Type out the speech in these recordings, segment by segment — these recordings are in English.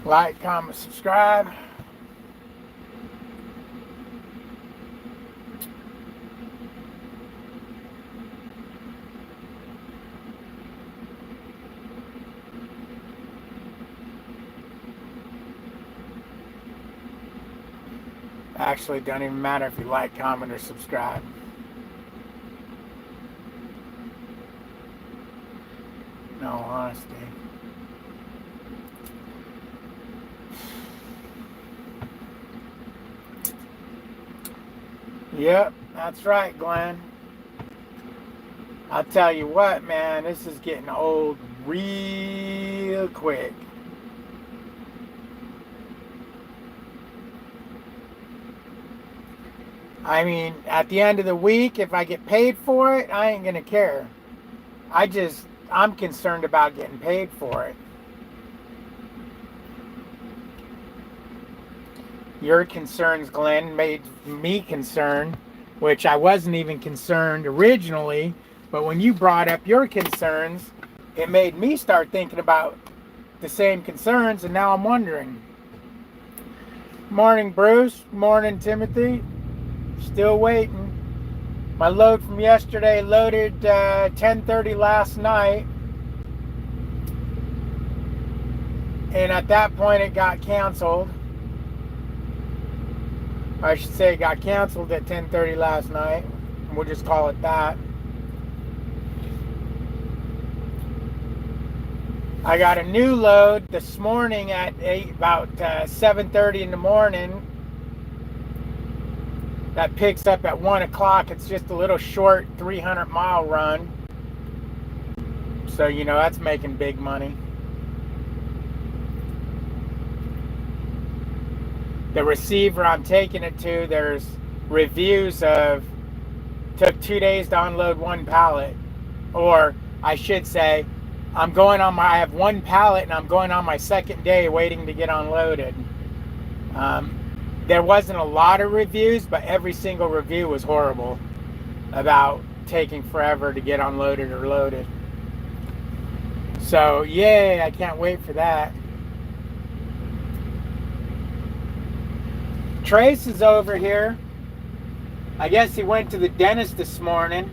Like, comment, subscribe. Actually, don't even matter if you like, comment, or subscribe. No, honesty. Yep, that's right, Glenn. I'll tell you what, man, this is getting old real quick. I mean, at the end of the week, if I get paid for it, I ain't gonna care. I'm concerned about getting paid for it. Your concerns, Glenn, made me concerned, which I wasn't even concerned originally, but when you brought up your concerns, it made me start thinking about the same concerns, and now I'm wondering. Morning, Bruce. Morning, Timothy. Still waiting. My load from yesterday loaded 10:30 last night, and at that point it got canceled. I should say it got canceled at 10:30 last night. We'll just call it that. I got a new load this morning at about 7:30 in the morning. That picks up at 1 o'clock. It's just a little short 300-mile run. So, you know, that's making big money. The receiver I'm taking it to, there's reviews of, took 2 days to unload one pallet. Or I should say, I have one pallet and I'm going on my second day waiting to get unloaded. There wasn't a lot of reviews, but every single review was horrible about taking forever to get unloaded or loaded. So, yay, I can't wait for that. Trace is over here. I guess he went to the dentist this morning.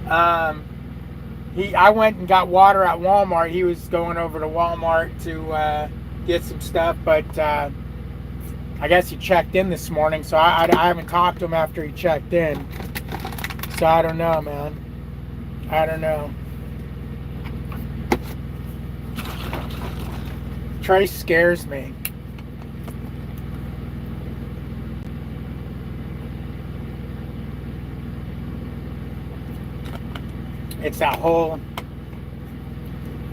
I went and got water at Walmart. He was going over to Walmart to get some stuff, but I guess he checked in this morning, so I haven't talked to him after he checked in. So I don't know, man. I don't know. Trace scares me. It's that whole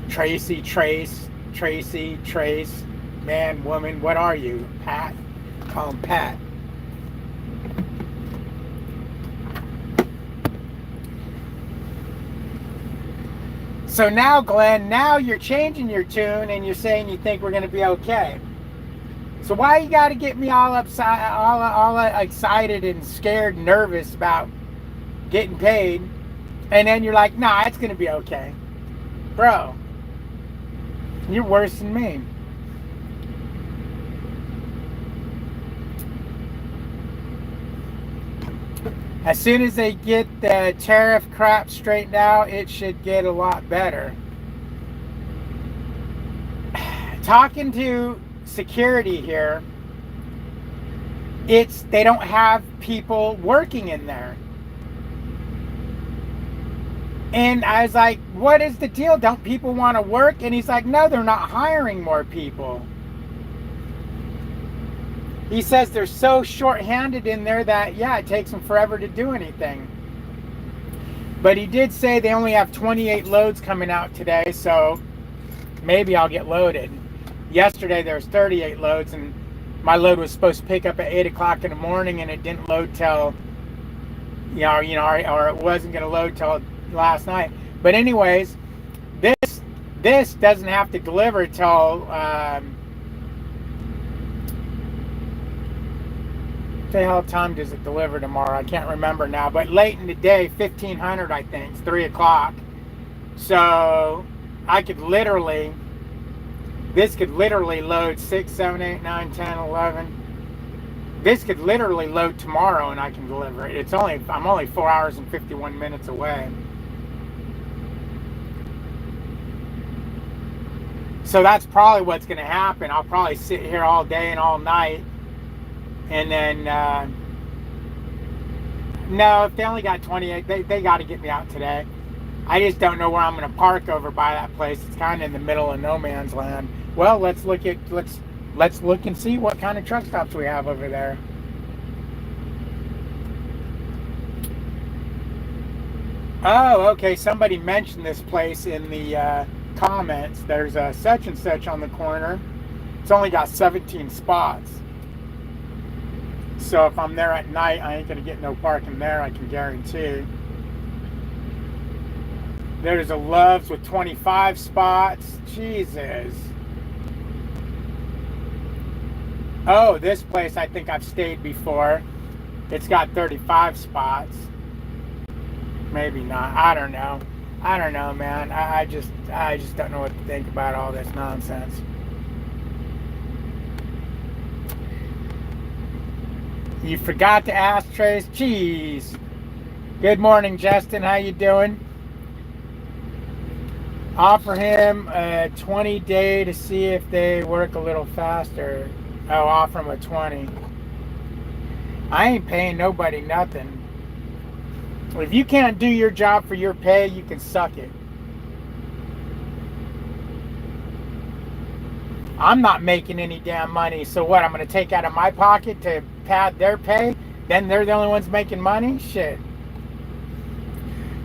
Tracy, Trace, man, woman, what are you? Pat? Call him Pat. So now, Glenn, now you're changing your tune and you're saying you think we're going to be okay. So why you got to get me all upside, all excited and scared and nervous about getting paid? And then you're like, nah, it's going to be okay. Bro, you're worse than me. As soon as they get the tariff crap straightened out, it should get a lot better. Talking to security here, they don't have people working in there. And I was like, what is the deal? Don't people want to work? And he's like, no, they're not hiring more people. He says they're so short-handed in there that, yeah, it takes them forever to do anything. But he did say they only have 28 loads coming out today, so maybe I'll get loaded. Yesterday there was 38 loads, and my load was supposed to pick up at 8 o'clock in the morning, and it didn't load till, or it wasn't going to load till last night. But anyways, this doesn't have to deliver till what the hell time does it deliver tomorrow? I can't remember now, but late in the day, 1500, I think. It's 3 o'clock. So I could literally This could literally load 6, 7, 8, 9, 10, 11. This could literally load tomorrow and I can deliver it. I'm only 4 hours and 51 minutes away. So that's probably what's going to happen. I'll probably sit here all day and all night. And then, no, if they only got 28, they got to get me out today. I just don't know where I'm going to park over by that place. It's kind of in the middle of no man's land. Well, let's look and see what kind of truck stops we have over there. Oh, okay. Somebody mentioned this place in the comments. There's a such and such on the corner. It's only got 17 spots. So if I'm there at night, I ain't gonna get no parking there, I can guarantee. There's a Love's with 25 spots. Jesus. Oh, this place I think I've stayed before. It's got 35 spots. Maybe not. I don't know. I don't know, man. I just don't know what to think about all this nonsense. You forgot to ask Trace. Jeez. Good morning, Justin. How you doing? Offer him a 20-day to see if they work a little faster. Oh, offer him a 20. I ain't paying nobody nothing. If you can't do your job for your pay, you can suck it. I'm not making any damn money, so what? I'm going to take out of my pocket to pad their pay? Then they're the only ones making money? Shit.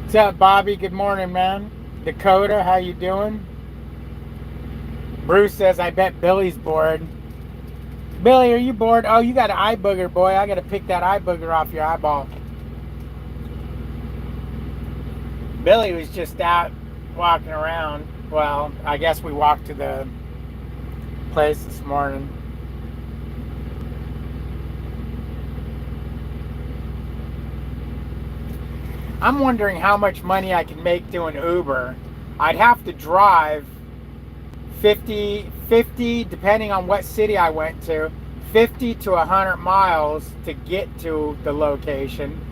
What's up, Bobby? Good morning, man. Dakota, how you doing? Bruce says, I bet Billy's bored. Billy, are you bored? Oh, you got an eye booger, boy. I got to pick that eye booger off your eyeball. Billy was just out walking around. Well, I guess we walked to the place this morning. I'm wondering how much money I can make doing Uber. I'd have to drive 50, depending on what city I went to, 50 to 100 miles to get to the location.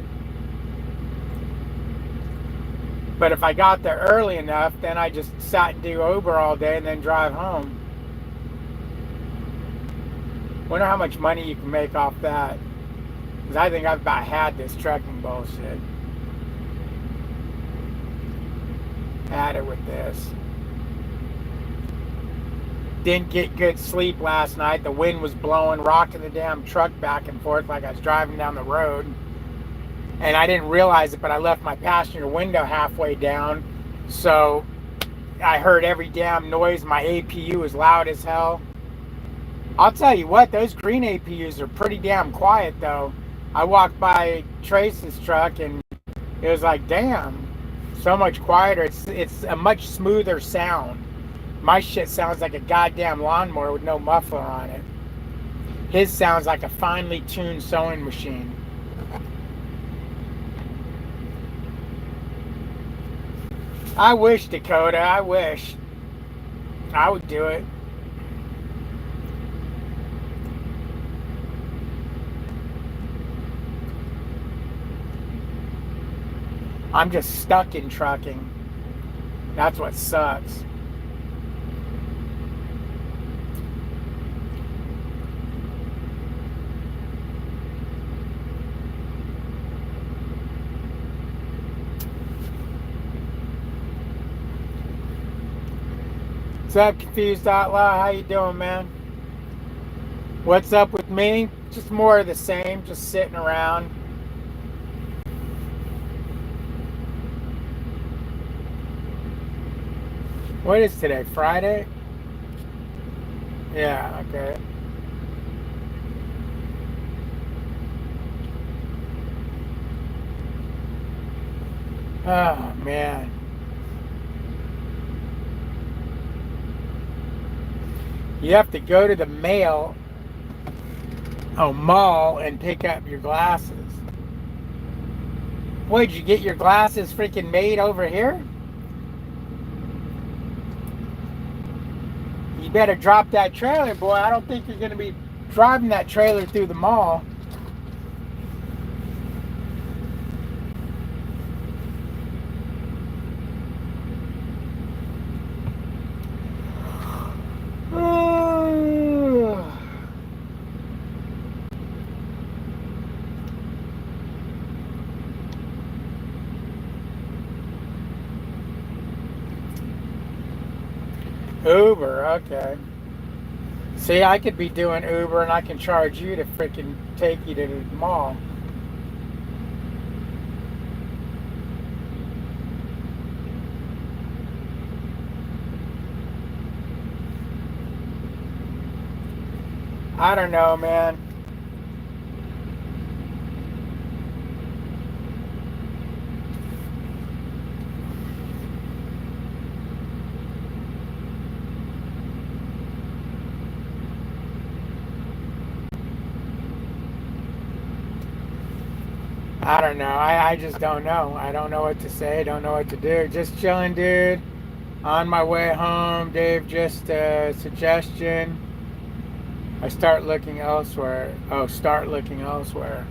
But if I got there early enough, then I just sat and do Uber all day and then drive home. Wonder how much money you can make off that. Because I think I've about had this trucking bullshit. Had it with this. Didn't get good sleep last night. The wind was blowing, rocking the damn truck back and forth like I was driving down the road. And I didn't realize it, but I left my passenger window halfway down. So I heard every damn noise. My APU was loud as hell. I'll tell you what, those green APUs are pretty damn quiet though. I walked by Trace's truck and it was like, damn, so much quieter. It's a much smoother sound. My shit sounds like a goddamn lawnmower with no muffler on it. His sounds like a finely tuned sewing machine. I wish, Dakota, I wish. I would do it. I'm just stuck in trucking. That's what sucks. What's up, Confused Outlaw? How you doing, man? What's up with me? Just more of the same, just sitting around. What is today? Friday? Yeah, okay. Oh, man. You have to go to the mall and pick up your glasses. What, did you get your glasses freaking made over here? You better drop that trailer, boy. I don't think you're going to be driving that trailer through the mall. Uber, okay. See, I could be doing Uber and I can charge you to freaking take you to the mall. I don't know, man. I don't know. I just don't know. I don't know what to say. Don't know what to do. Just chilling, dude. On my way home, Dave, just a suggestion. I start looking elsewhere. Oh, start looking elsewhere.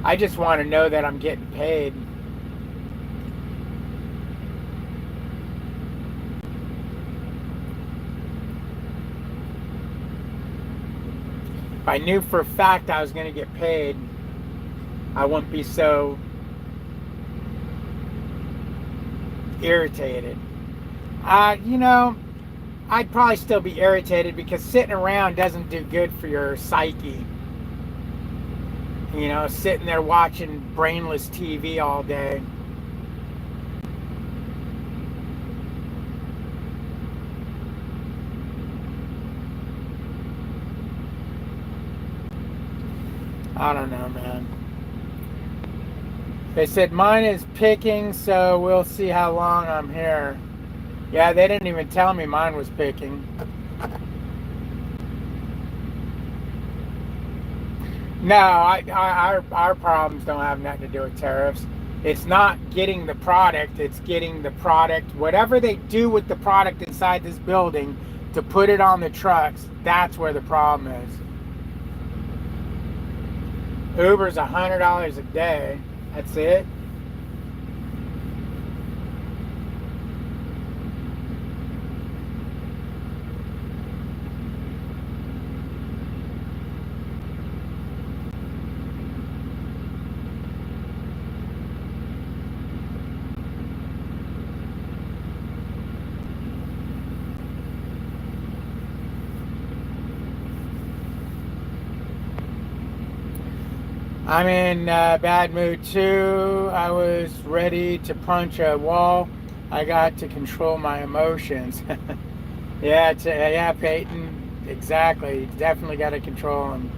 I just want to know that I'm getting paid. If I knew for a fact I was going to get paid, I wouldn't be so irritated. You know, I'd probably still be irritated because sitting around doesn't do good for your psyche. You know, sitting there watching brainless TV all day. I don't know, man. They said mine is picking, so we'll see how long I'm here. Yeah, they didn't even tell me mine was picking. No, our problems don't have nothing to do with tariffs. It's not getting the product, it's getting the product, whatever they do with the product inside this building to put it on the trucks, that's where the problem is. Uber's $100 a day. That's it. I'm in bad mood too. I was ready to punch a wall. I got to control my emotions. Yeah, Peyton. Exactly. You definitely got to control them.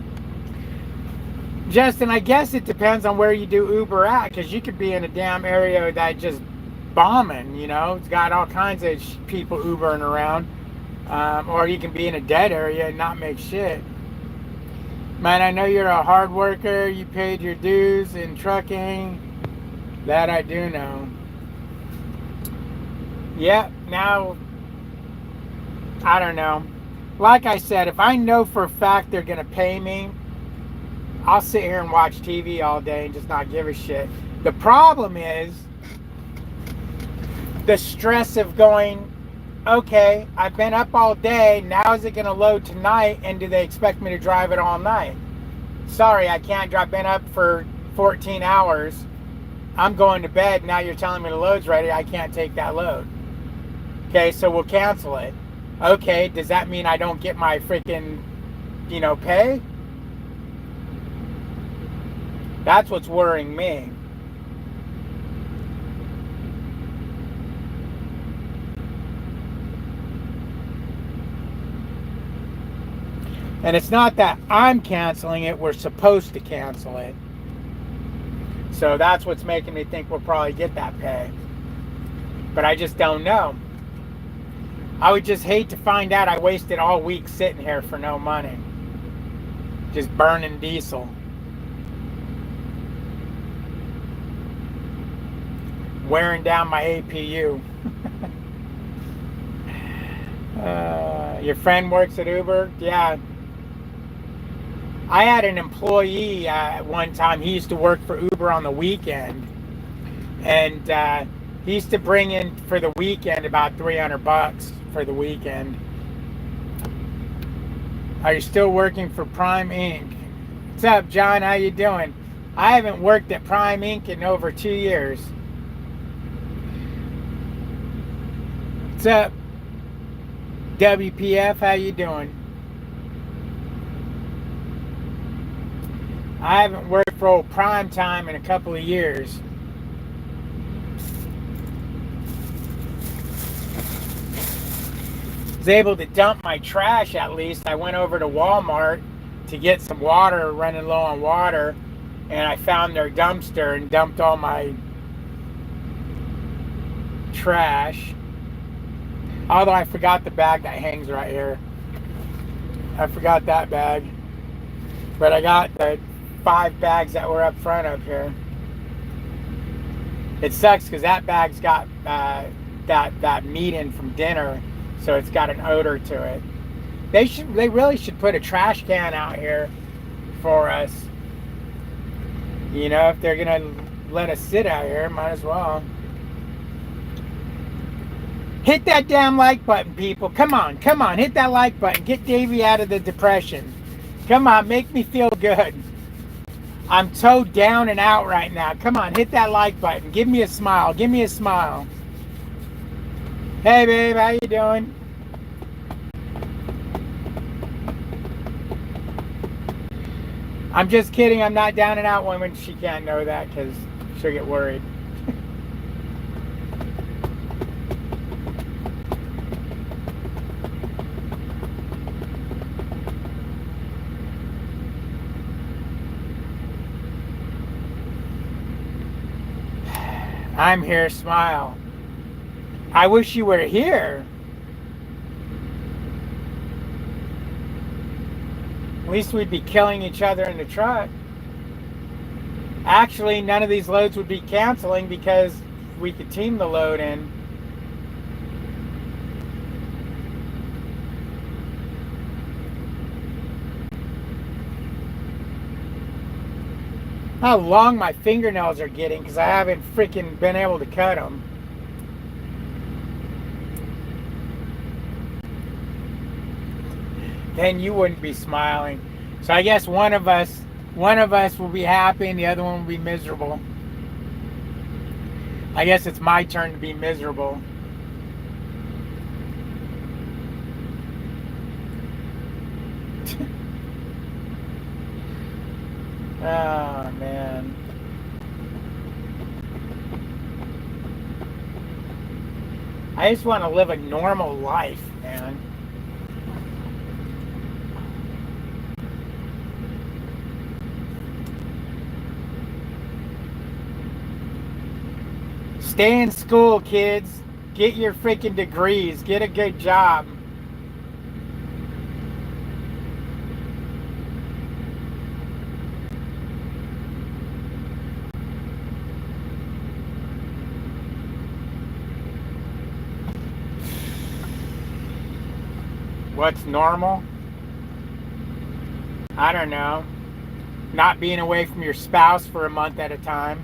Justin, I guess it depends on where you do Uber at, because you could be in a damn area that just bombing. You know, it's got all kinds of people Ubering around, or you can be in a dead area and not make shit. Man, I know you're a hard worker. You paid your dues in trucking. That I do know. Yeah, now, I don't know. Like I said, if I know for a fact they're going to pay me, I'll sit here and watch TV all day and just not give a shit. The problem is the stress of going, okay, I've been up all day, now is it going to load tonight, and do they expect me to drive it all night? Sorry, I can't drive. Been up for 14 hours. I'm going to bed, now you're telling me the load's ready, I can't take that load. Okay, so we'll cancel it. Okay, does that mean I don't get my freaking, pay? That's what's worrying me. And it's not that I'm canceling it, we're supposed to cancel it. So that's what's making me think we'll probably get that pay. But I just don't know. I would just hate to find out I wasted all week sitting here for no money. Just burning diesel. Wearing down my APU. Your friend works at Uber? Yeah. I had an employee one time. He used to work for Uber on the weekend. And he used to bring in for the weekend about $300 for the weekend. Are you still working for Prime Inc? What's up, John? How you doing? I haven't worked at Prime Inc in over 2 years. What's up, WPF? How you doing? I haven't worked for old Prime Time in a couple of years. Was able to dump my trash at least. I went over to Walmart to get some water, running low on water, and I found their dumpster and dumped all my trash. Although I forgot the bag that hangs right here. I forgot that bag. But I got the 5 bags that were up front up here. It sucks because that bag's got that meat in from dinner. So it's got an odor to it. They really should put a trash can out here for us. You know, if they're gonna let us sit out here, might as well. Hit that damn like button, people. Come on, hit that like button. Get Davey out of the depression. Come on, make me feel good. I'm so down and out right now. Come on, hit that like button. Give me a smile. Give me a smile. Hey, babe, how you doing? I'm just kidding. I'm not down and out woman. She can't know that because she'll get worried. I'm here, smile. I wish you were here. At least we'd be killing each other in the truck. Actually, none of these loads would be canceling because we could team the load in. How long my fingernails are getting because I haven't freaking been able to cut them. Then you wouldn't be smiling. So I guess one of us will be happy and the other one will be miserable. I guess it's my turn to be miserable. Oh, man. I just want to live a normal life, man. Stay in school, kids. Get your freaking degrees. Get a good job. What's normal? I don't know. Not being away from your spouse for a month at a time.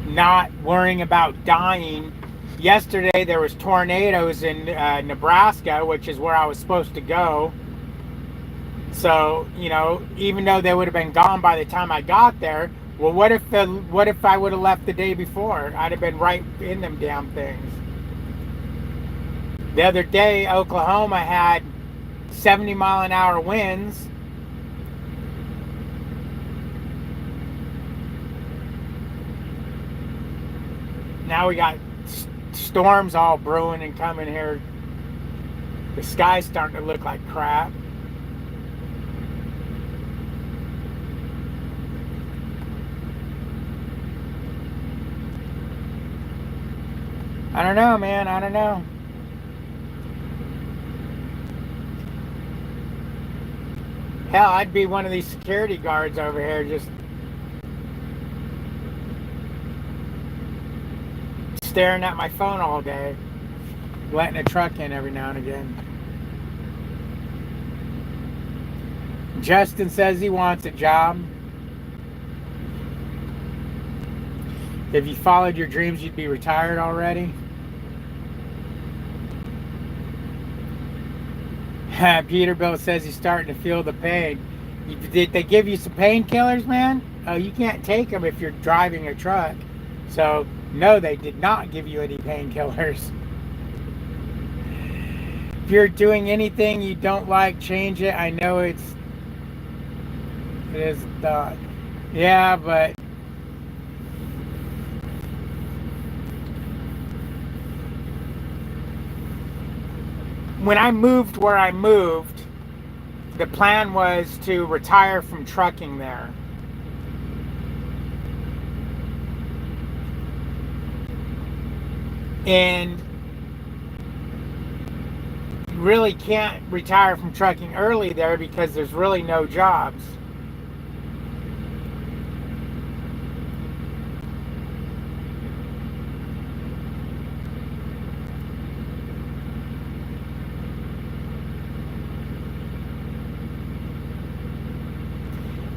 Not worrying about dying. Yesterday there was tornadoes in Nebraska, which is where I was supposed to go. So, you know, even though they would have been gone by the time I got there, well, what if I would have left the day before? I'd have been right in them damn things. The other day, Oklahoma had 70-mile-an-hour winds. Now we got storms all brewing and coming here. The sky's starting to look like crap. I don't know, man. I don't know. Hell, I'd be one of these security guards over here just staring at my phone all day, letting a truck in every now and again. Justin says he wants a job. If you followed your dreams, you'd be retired already. Peterbilt says he's starting to feel the pain. Did they give you some painkillers, man? Oh, you can't take them if you're driving a truck. So, no, they did not give you any painkillers. If you're doing anything you don't like, change it. I know it is done. Yeah, but when I moved where I moved, the plan was to retire from trucking there. And you really can't retire from trucking early there because there's really no jobs.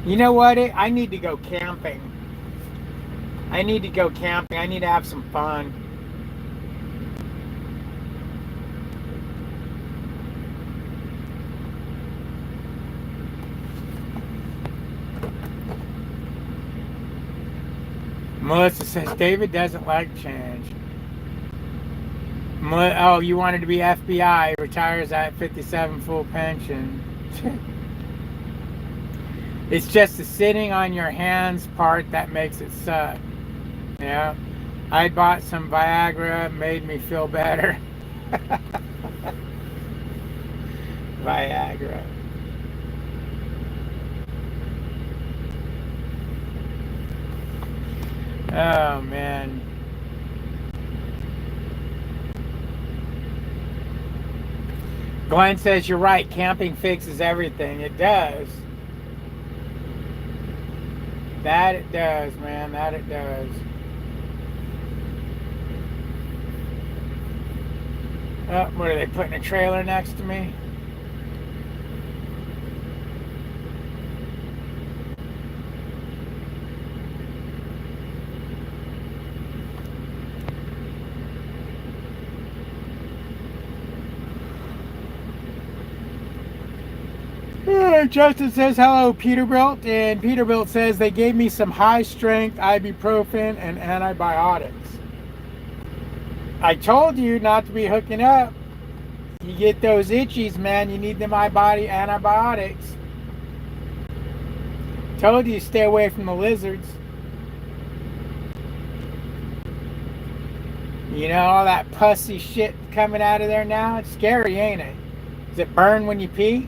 You know what? I need to go camping. I need to go camping. I need to have some fun. Melissa says David doesn't like change. Oh, you wanted to be FBI, retires at 57, full pension. It's just the sitting on your hands part that makes it suck. Yeah. I bought some Viagra, made me feel better. Viagra. Oh, man. Glenn says you're right. Camping fixes everything. It does. That it does, man. That it does. Oh, what are they putting a trailer next to me? Justin says hello, Peterbilt, and Peterbilt says they gave me some high-strength ibuprofen and antibiotics. I told you not to be hooking up. You get those itchies, man. You need them body antibiotics. Told you stay away from the lizards. You know all that pussy shit coming out of there now? It's scary, ain't it? Does it burn when you pee?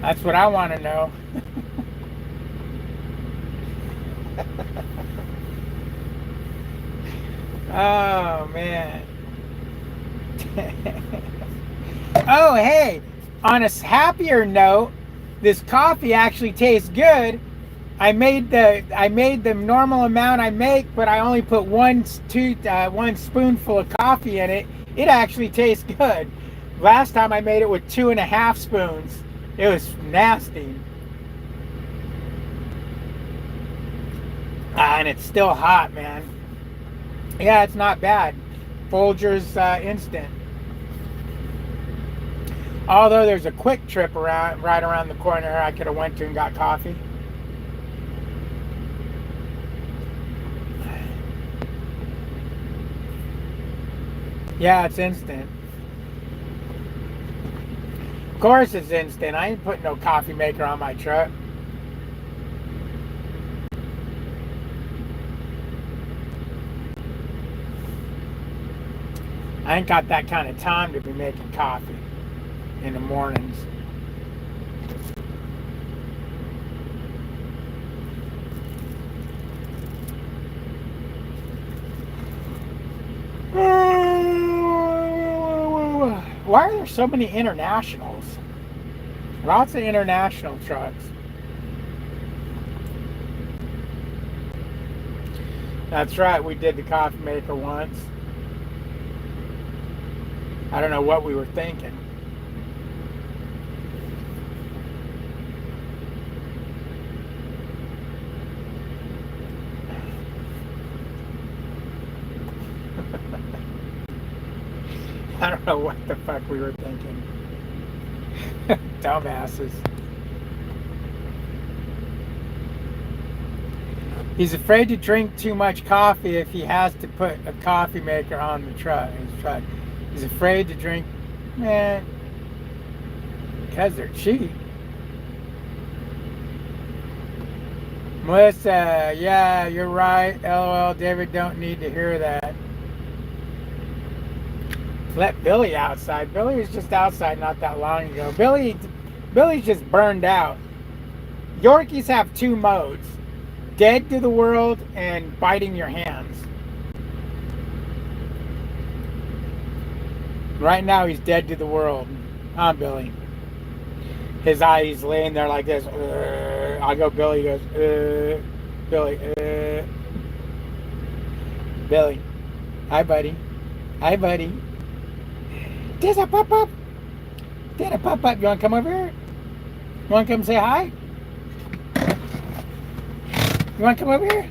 That's what I want to know. Oh, man. Oh, hey, on a happier note, this coffee actually tastes good. I made the normal amount I make, but I only put one spoonful of coffee in it. It actually tastes good. Last time I made it with 2.5 spoons. It was nasty. And it's still hot, man. Yeah, it's not bad. Folgers Instant. Although there's a quick trip right around the corner I could have went to and got coffee. Yeah, it's instant. Of course it's instant. I ain't putting no coffee maker on my truck. I ain't got that kind of time to be making coffee in the mornings. Why are there so many internationals? Lots of international trucks. That's right, we did the coffee maker once. I don't know what we were thinking. I don't know what the fuck we were thinking. Dumbasses. He's afraid to drink too much coffee if he has to put a coffee maker on the truck. He's afraid to drink, man, because they're cheap. Melissa, yeah, you're right. LOL, David don't need to hear that. Let Billy outside. Billy was just outside not that long ago. Billy's just burned out. Yorkies have two modes. Dead to the world and biting your hands. Right now he's dead to the world. Huh, Billy? His eye, he's laying there like this. I go, Billy. He goes, Billy. Billy. Hi, buddy. Hi, buddy. There's a pop-up. There's a pop-up. You want to come over here? You want to come say hi? You want to come over here?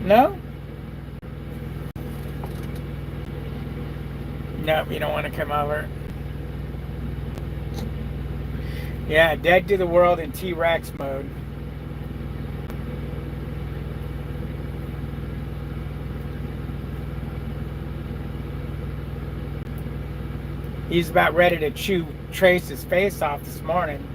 No? No, you don't want to come over. Yeah, dead to the world in T-Rex mode. He's about ready to chew Trace's face off this morning.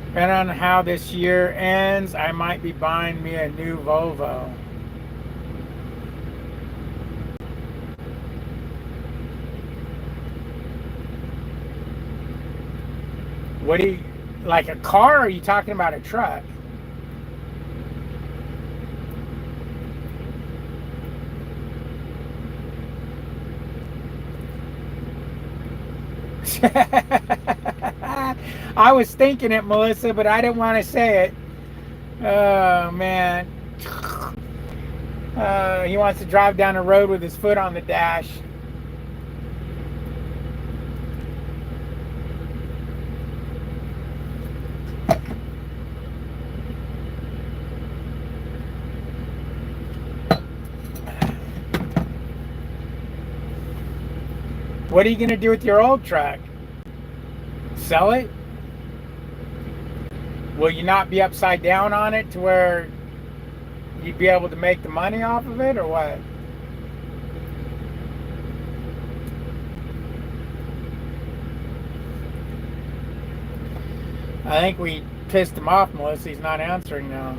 Depending on how this year ends, I might be buying me a new Volvo. What do you, like a car, or are you talking about a truck? I was thinking it, Melissa, but I didn't want to say it. Oh, man. He wants to drive down the road with his foot on the dash. What are you going to do with your old truck? Sell it? Will you not be upside down on it to where you'd be able to make the money off of it, or what? I think we pissed him off, Melissa. He's not answering now.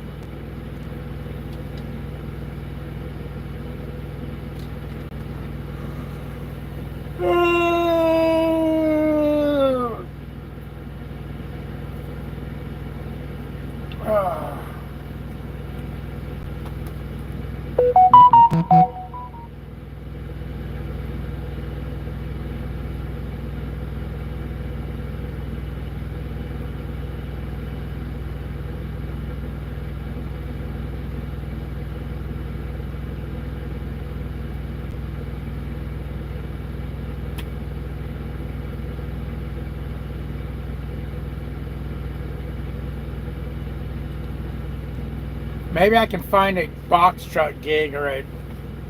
Maybe I can find a box truck gig or a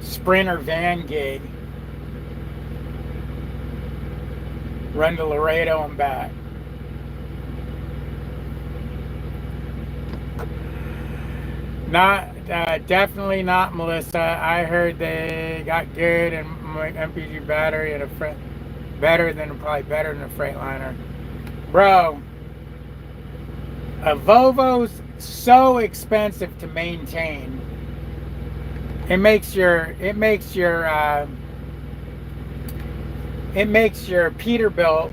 Sprinter van gig. Run to Laredo and back. Not, definitely not, Melissa. I heard they got good and MPG battery and probably better than a Freightliner. Bro, A Volvo's so expensive to maintain. It makes your Peterbilt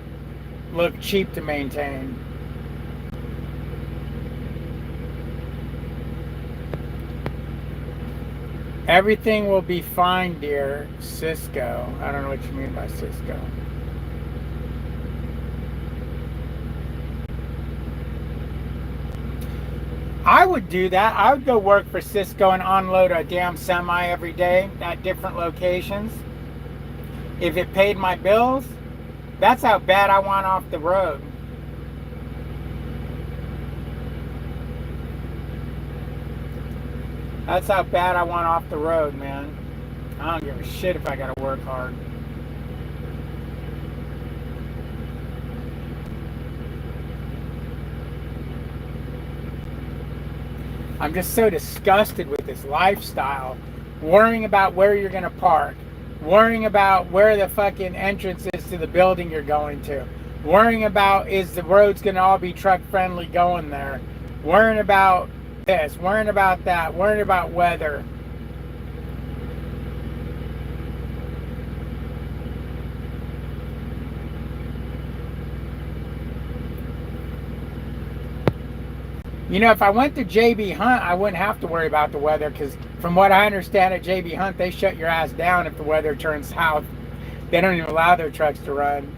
look cheap to maintain. Everything will be fine, dear. Cisco. I don't know what you mean by Cisco. I would do that. I would go work for Cisco and unload a damn semi every day at different locations. If it paid my bills, that's how bad I want off the road. That's how bad I want off the road, man. I don't give a shit if I gotta work hard. I'm just so disgusted with this lifestyle. Worrying about where you're gonna park. Worrying about where the fucking entrance is to the building you're going to. Worrying about, is the roads gonna all be truck friendly going there. Worrying about this, worrying about that, worrying about weather. You know, if I went to JB Hunt, I wouldn't have to worry about the weather, because from what I understand at JB Hunt, they shut your ass down if the weather turns south. They don't even allow their trucks to run.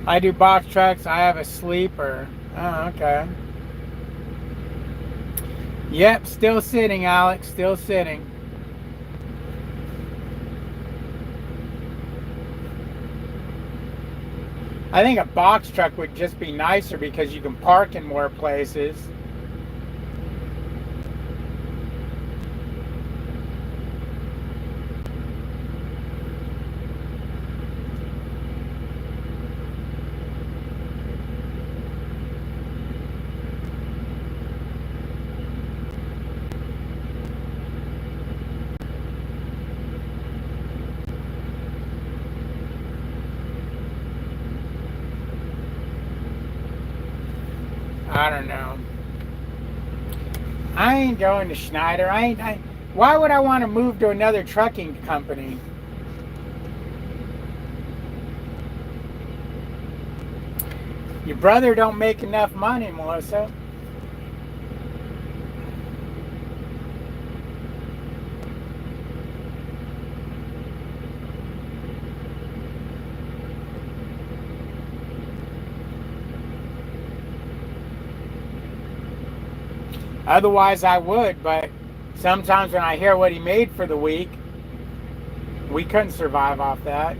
I do box trucks. I have a sleeper. Oh, okay. Yep, still sitting, Alex. Still sitting. I think a box truck would just be nicer because you can park in more places. I don't know. I ain't going to Schneider. Why would I want to move to another trucking company? Your brother don't make enough money, Melissa. Otherwise, I would, but sometimes when I hear what he made for the week, we couldn't survive off that.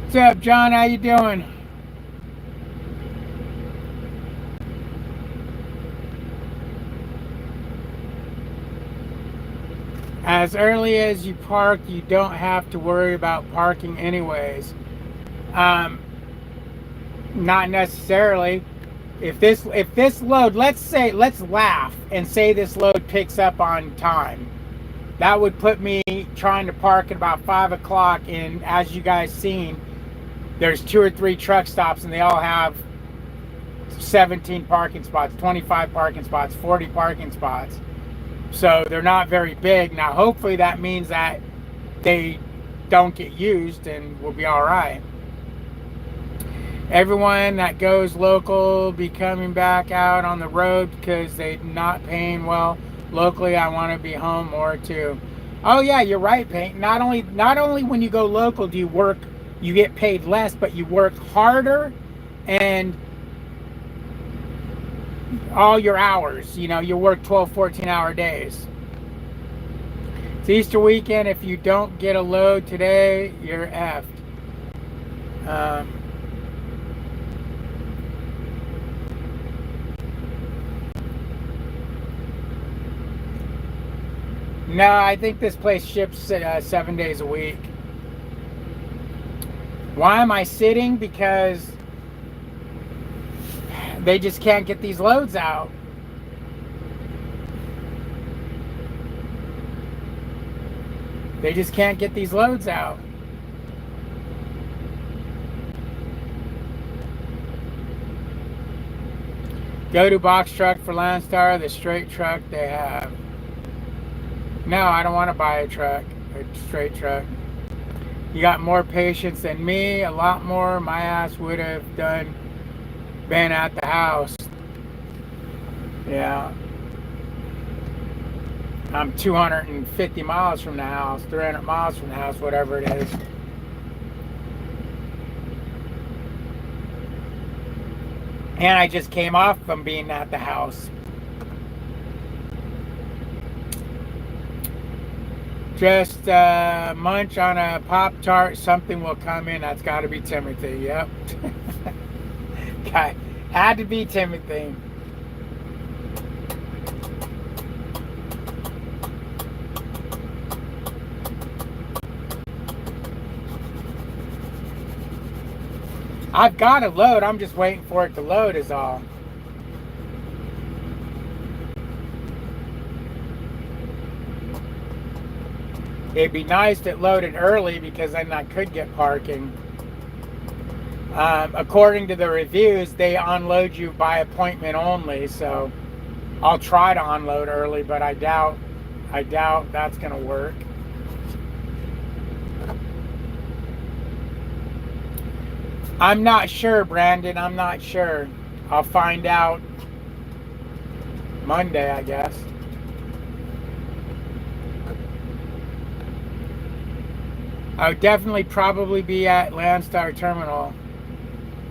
What's up, John? How you doing? As early as you park, you don't have to worry about parking anyways. Not necessarily. If this load, let's laugh and say this load picks up on time. That would put me trying to park at about 5 o'clock, and as you guys seen, there's 2 or 3 truck stops and they all have 17 parking spots, 25 parking spots, 40 parking spots. So they're not very big. Now, hopefully that means that they don't get used and we'll be all right. Everyone that goes local be coming back out on the road because they're not paying well. Locally, I want to be home more too. Oh yeah, you're right, Payne. Not only when you go local do you get paid less, but you work harder and all your hours, you work 12, 14-hour days. It's Easter weekend. If you don't get a load today, you're effed. No, I think this place ships 7 days a week. Why am I sitting? Because they just can't get these loads out. They just can't get these loads out. Go to box truck for Landstar, the straight truck they have. No, I don't want to buy a truck, a straight truck. You got more patience than me, a lot more. My ass would have been at the house. Yeah. I'm 250 miles from the house, 300 miles from the house, whatever it is. And I just came off from being at the house. Just munch on a Pop-Tart, something will come in. That's got to be Timothy, yep. Okay. Had to be Timothy. I've got a load, I'm just waiting for it to load is all. It'd be nice to load it early because then I could get parking. According to the reviews, they unload you by appointment only, so I'll try to unload early, but I doubt that's gonna work. I'm not sure, Brandon. I'm not sure. I'll find out Monday, I guess. I would definitely probably be at Landstar Terminal.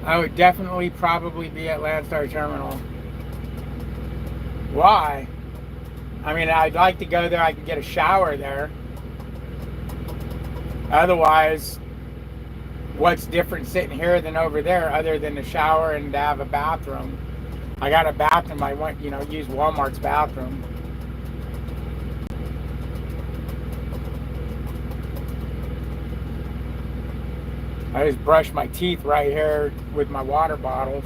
I would definitely probably be at Landstar Terminal. Why? I mean, I'd like to go there. I can get a shower there. Otherwise, what's different sitting here than over there other than the shower and to have a bathroom? I got a bathroom. I went, use Walmart's bathroom. I just brush my teeth right here with my water bottles.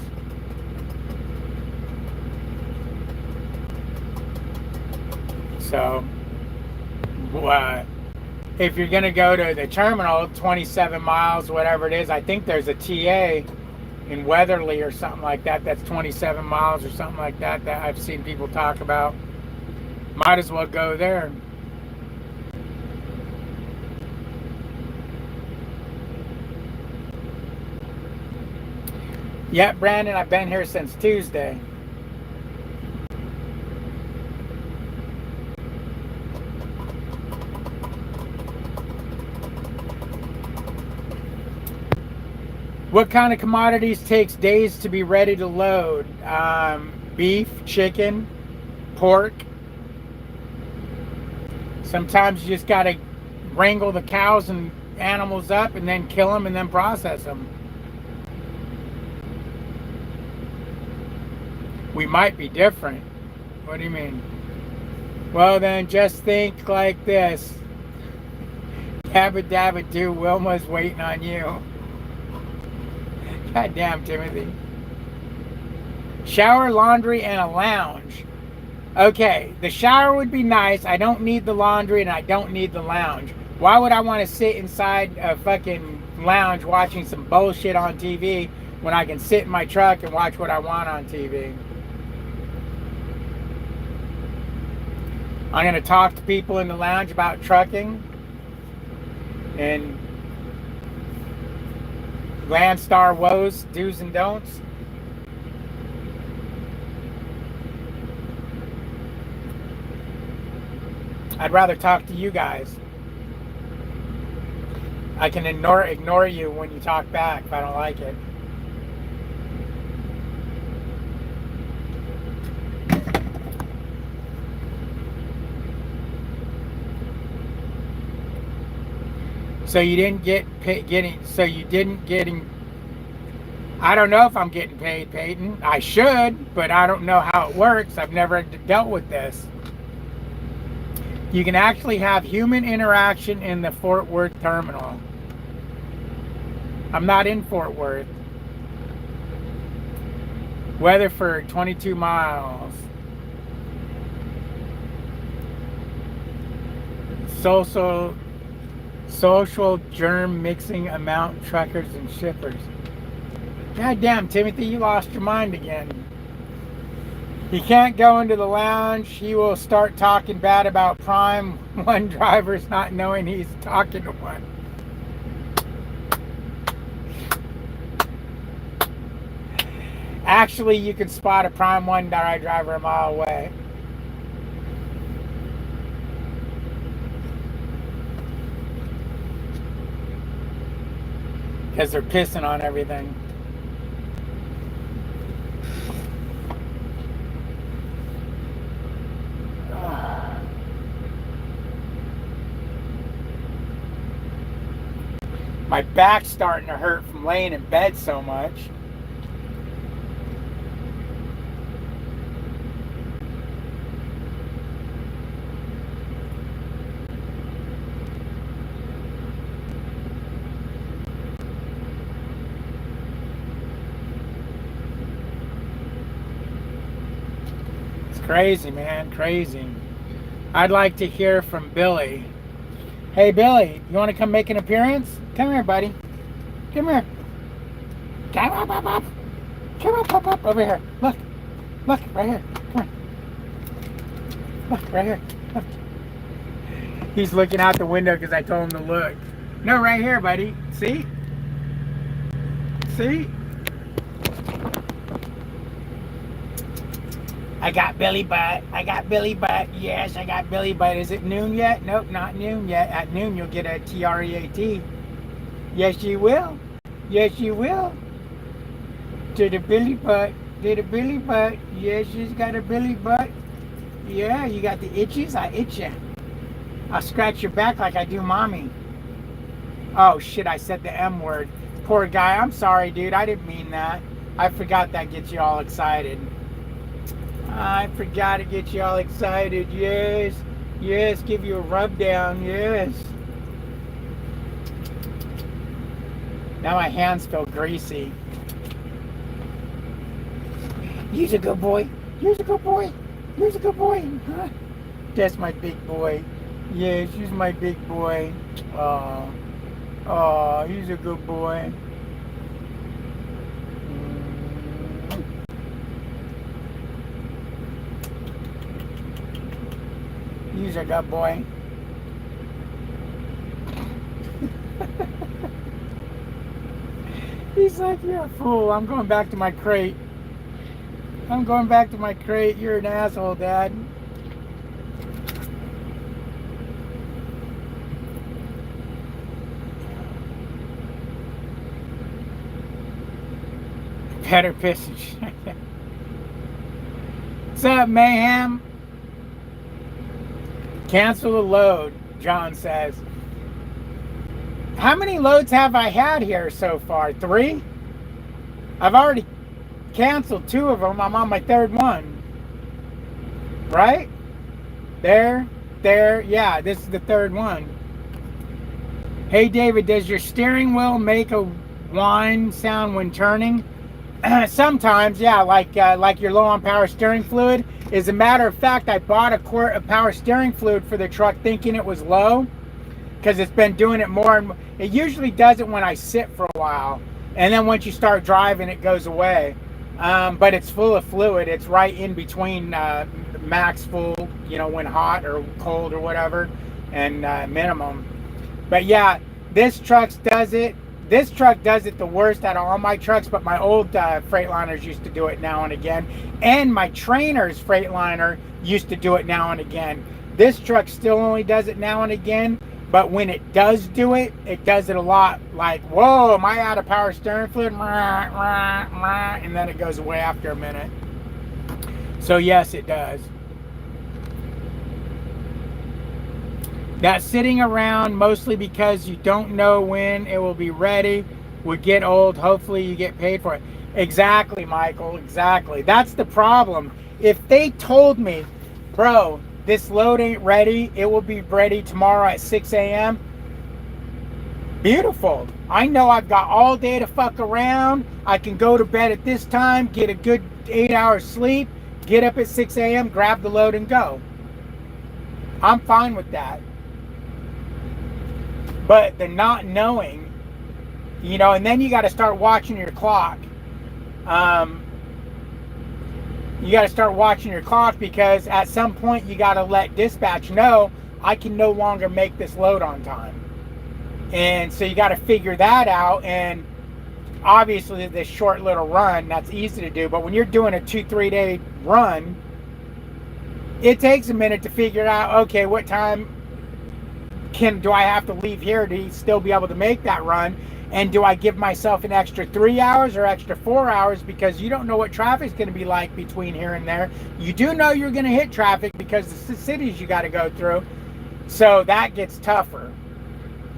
So, if you're going to go to the terminal, 27 miles, whatever it is, I think there's a TA in Weatherly or something like that. That's 27 miles or something like that that I've seen people talk about. Might as well go there. Yeah, Brandon, I've been here since Tuesday. What kind of commodities takes days to be ready to load? Beef, chicken, pork. Sometimes you just got to wrangle the cows and animals up and then kill them and then process them. We might be different. What do you mean? Well, then just think like this. Dabba dabba do, Wilma's waiting on you. God damn, Timothy. Shower, laundry, and a lounge. Okay, the shower would be nice. I don't need the laundry and I don't need the lounge. Why would I want to sit inside a fucking lounge watching some bullshit on TV when I can sit in my truck and watch what I want on TV? I'm going to talk to people in the lounge about trucking and Landstar woes, do's and don'ts. I'd rather talk to you guys. I can ignore you when you talk back if I don't like it. So you didn't I don't know if I'm getting paid, Peyton. I should, but I don't know how it works. I've never dealt with this. You can actually have human interaction in the Fort Worth terminal. I'm not in Fort Worth. Weatherford, 22 miles. Social germ mixing amount truckers and shippers. God damn, Timothy, you lost your mind again. He can't go into the lounge. He will start talking bad about Prime One drivers not knowing he's talking to one. Actually, you can spot a Prime One driver a mile away. Because they're pissing on everything. My back's starting to hurt from laying in bed so much. It's crazy, man, crazy. I'd like to hear from Billy. Hey, Billy, you want to come make an appearance? Come here, buddy. Come here. Come up. Come up, over here. Look, right here. Come on. Look, right here. Look. He's looking out the window because I told him to look. No, right here, buddy. See? See? I got Billy Butt. Yes, I got Billy Butt. Is it noon yet? Nope, not noon yet. At noon, you'll get a TREAT. Yes, you will. Yes, you will. To the Billy Butt. Yes, she's got a Billy Butt. Yeah, you got the itchies? I itch you. I'll scratch your back like I do mommy. Oh, shit, I said the M word. Poor guy. I'm sorry, dude. I didn't mean that. I forgot that gets you all excited. I forgot to get you all excited. Yes, give you a rub down. Yes. Now my hands feel greasy. You're a good boy. Huh? That's my big boy. Yes, he's my big boy. Oh, he's a good boy. He's a good boy. He's like, you're a fool. I'm going back to my crate. You're an asshole, Dad. Better piss and shit. What's up, Mayhem? Cancel the load, John says. How many loads have I had here so far? 3? I've already canceled 2 of them. I'm on my 3rd one. Right? There. Yeah, this is the 3rd one. Hey, David, does your steering wheel make a whine sound when turning? Sometimes, yeah, like you're low on power steering fluid. As a matter of fact, I bought a quart of power steering fluid for the truck thinking it was low because it's been doing it more and more. It usually does it when I sit for a while, and then once you start driving, it goes away. But it's full of fluid. It's right in between max full, when hot or cold or whatever, and minimum. But yeah, this truck does it. This truck does it the worst out of all my trucks, but my old Freightliners used to do it now and again. And my Trainer's Freightliner used to do it now and again. This truck still only does it now and again, but when it does do it, it does it a lot. Like, whoa, am I out of power steering fluid? And then it goes away after a minute. So yes, it does. That sitting around mostly because you don't know when it will be ready would get old. Hopefully you get paid for it. Exactly, Michael, exactly. That's the problem. If they told me, bro, this load ain't ready, it will be ready tomorrow at 6 a.m., Beautiful. I know I've got all day to fuck around. I can go to bed at this time, get a good 8 hours sleep, get up at 6 a.m., grab the load and go. I'm fine with that. But the not knowing, and then you got to start watching your clock. You got to start watching your clock, because at some point you got to let dispatch know I can no longer make this load on time. And so you got to figure that out. And obviously this short little run, that's easy to do. But when you're doing a 2-3 day run, it takes a minute to figure out, okay, what time do I have to leave here to still be able to make that run? And do I give myself an extra 3 hours or extra 4 hours, because you don't know what traffic's going to be like between here and there. You do know you're going to hit traffic because the cities you got to go through. So that gets tougher.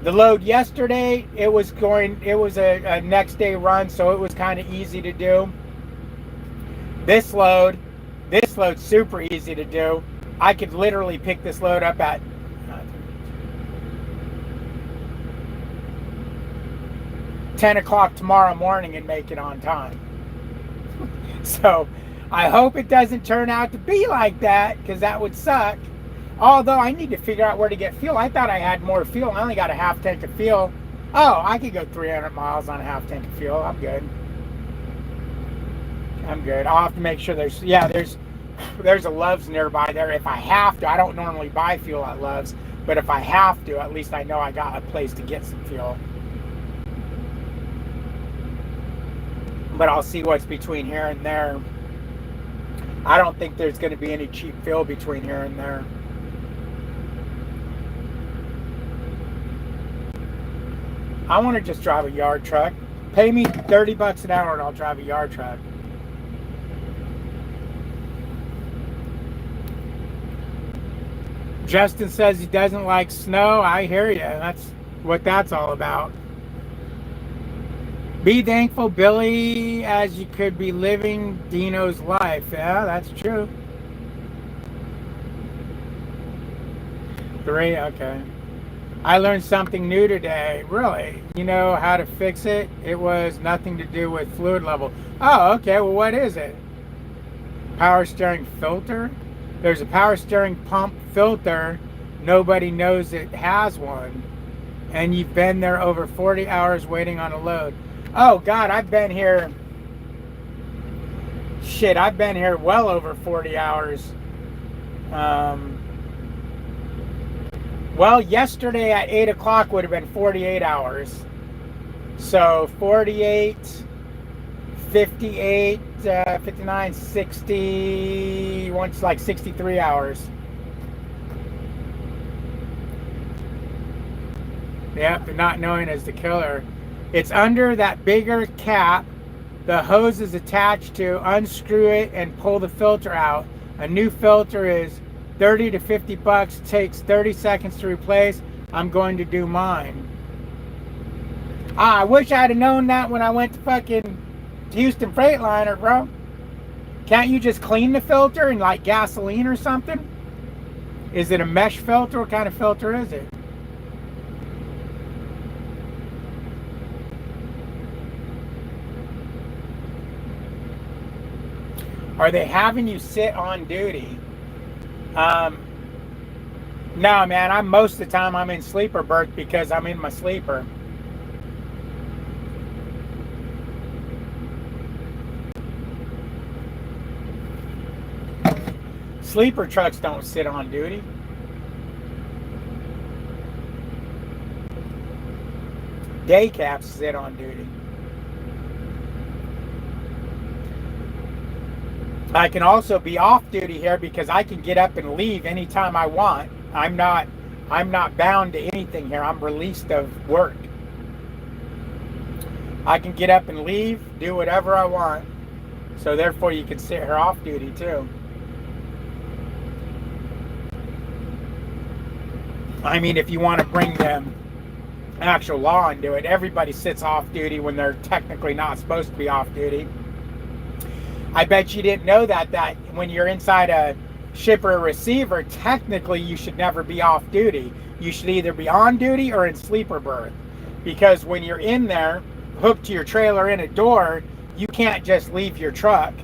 The load yesterday, it was a next day run, so it was kind of easy to do. This load's super easy to do. I could literally pick this load up at 10 o'clock tomorrow morning and make it on time. So I hope it doesn't turn out to be like that, because that would suck. Although I need to figure out where to get fuel. I thought I had more fuel. I only got a half tank of fuel. Oh, I could go 300 miles on a half tank of fuel. I'm good. I'll have to make sure there's a Love's nearby there. If I have to, I don't normally buy fuel at Love's, but if I have to, at least I know I got a place to get some fuel. But I'll see what's between here and there. I don't think there's going to be any cheap fuel between here and there. I want to just drive a yard truck. Pay me $30 an hour and I'll drive a yard truck. Justin says he doesn't like snow. I hear you. That's what that's all about. Be thankful, Billy, as you could be living Dino's life. Yeah, that's true. 3, okay. I learned something new today. Really? You know how to fix it? It was nothing to do with fluid level. Oh, okay. Well, what is it? Power steering filter? There's a power steering pump filter. Nobody knows it has one. And you've been there over 40 hours waiting on a load. Oh, God, I've been here. Shit, I've been here well over 40 hours. Well, yesterday at 8 o'clock would have been 48 hours. So 48, 58, 59, 60, once like 63 hours. Yep, the not knowing is the killer. It's under that bigger cap. The hose is attached to. Unscrew it and pull the filter out. A new filter is $30 to $50. Takes 30 seconds to replace. I'm going to do mine. I wish I'd have known that when I went to fucking Houston Freightliner, bro. Can't you just clean the filter in like gasoline or something? Is it a mesh filter? What kind of filter is it? Are they having you sit on duty? No, man. Most of the time I'm in sleeper berth because I'm in my sleeper. Sleeper trucks don't sit on duty. Day cabs sit on duty. I can also be off duty here because I can get up and leave anytime I want. I'm not bound to anything here. I'm released of work. I can get up and leave, do whatever I want. So therefore you can sit here off duty too. I mean, if you want to bring the actual law into it, everybody sits off duty when they're technically not supposed to be off duty. I bet you didn't know that when you're inside a shipper or receiver, technically you should never be off duty. You should either be on duty or in sleeper berth. because when you're in there, hooked to your trailer in a door, you can't just leave your truck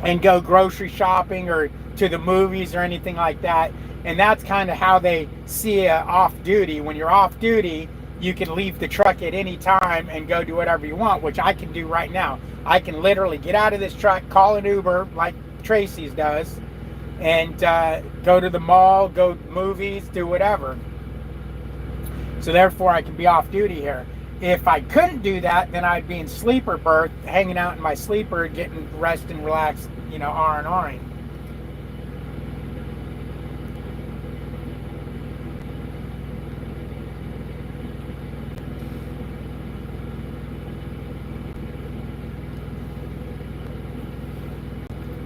and go grocery shopping or to the movies or anything like that. And that's kind of how they see off duty. When you're off duty, you can leave the truck at any time and go do whatever you want, which I can do right now. I can literally get out of this truck, call an Uber like Tracy's does, and go to the mall, go to movies, do whatever. So therefore I can be off duty here. If I couldn't do that, then I'd be in sleeper berth, hanging out in my sleeper, getting rest and relaxed, R&Ring.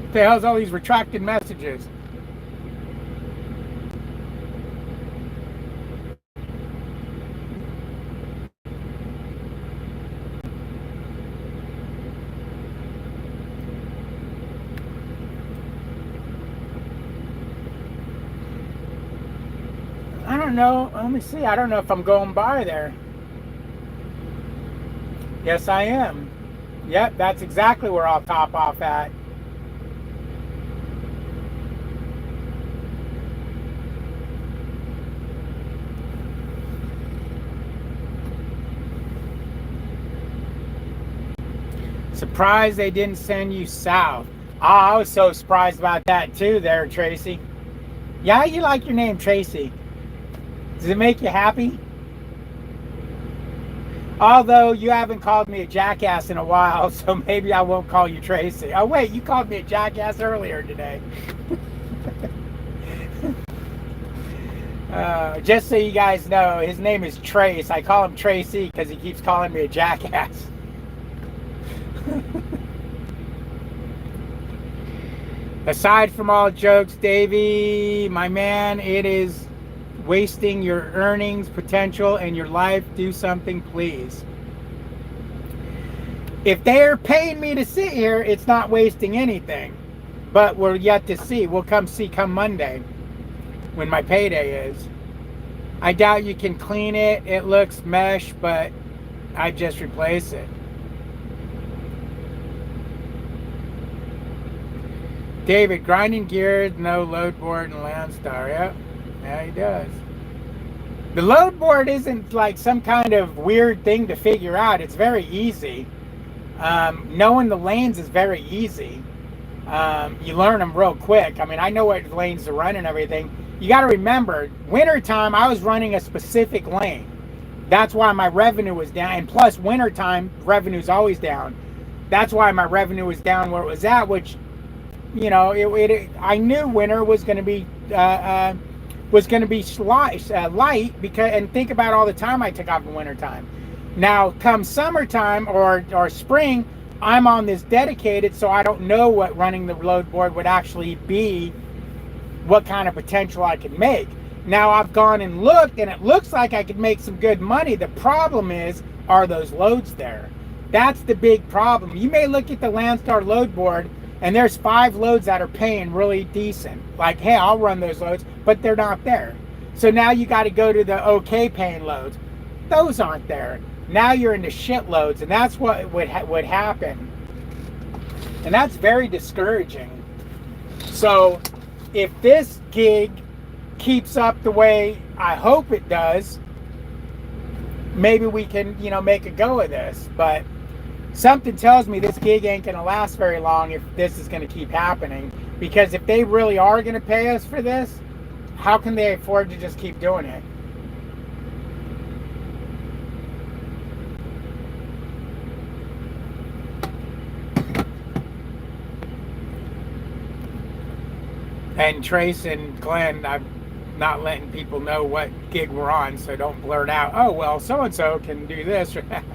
What the hell's all these retracted messages? I don't know. Let me see. I don't know if I'm going by there. Yes, I am. Yep, that's exactly where I'll top off at. Surprised they didn't send you south. Oh, I was so surprised about that too there, Tracy. Yeah, you like your name, Tracy. Does it make you happy? Although you haven't called me a jackass in a while, so maybe I won't call you Tracy. Oh wait, you called me a jackass earlier today. Just so you guys know, his name is Trace. I call him Tracy because he keeps calling me a jackass. Aside from all jokes, Davey, my man, it is wasting your earnings potential and your life. Do something, please. If they're paying me to sit here, it's not wasting anything. But we're yet to see. We'll come Monday when my payday is. I doubt you can clean it. It looks mesh, but I just replace it. David, grinding gears, no load board and Landstar. Yep. Yeah, he does. The load board isn't like some kind of weird thing to figure out. It's very easy. Knowing the lanes is very easy. You learn them real quick. I mean, I know what lanes to run and everything. You got to remember, wintertime, I was running a specific lane. That's why my revenue was down. And plus, wintertime, revenue's always down. That's why my revenue was down where it was at, which, I knew winter was going to be light because, and think about all the time I took off in wintertime. Now, come summertime or spring, I'm on this dedicated, so I don't know what running the load board would actually be, what kind of potential I could make. Now, I've gone and looked, and it looks like I could make some good money. The problem is, are those loads there? That's the big problem. You may look at the Landstar load board, and there's 5 loads that are paying really decent. Like, hey, I'll run those loads, but they're not there. So now you got to go to the okay paying loads. Those aren't there. Now you're into shit loads, and that's what would happen. And that's very discouraging. So if this gig keeps up the way I hope it does, maybe we can, make a go of this. But something tells me this gig ain't going to last very long if this is going to keep happening. Because if they really are going to pay us for this, how can they afford to just keep doing it? And Trace and Glenn, I'm not letting people know what gig we're on, so don't blurt out, oh, well, so-and-so can do this or that.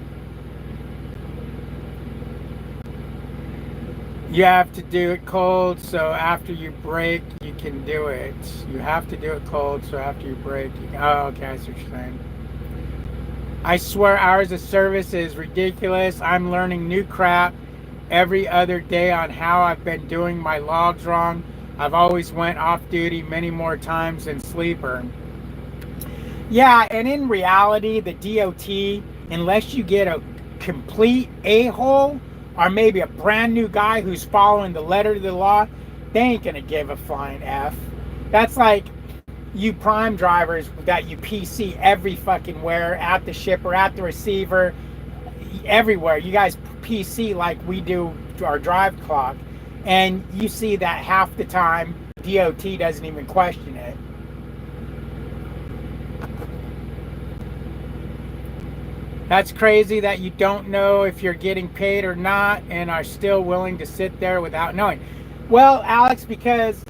You have to do it cold, so after you break, you can do it. You have to do it cold, so after you break, you can... Oh, okay, I see what you're saying. I swear hours of service is ridiculous. I'm learning new crap every other day on how I've been doing my logs wrong. I've always went off duty many more times than sleeper. Yeah, and in reality, the DOT, unless you get a complete a-hole or maybe a brand new guy who's following the letter of the law, they ain't gonna give a flying F. That's like you prime drivers that you PC every fucking where, at the shipper, at the receiver, everywhere. You guys PC like we do our drive clock, and you see that half the time DOT doesn't even question it. That's crazy that you don't know if you're getting paid or not and are still willing to sit there without knowing. Well, Alex, because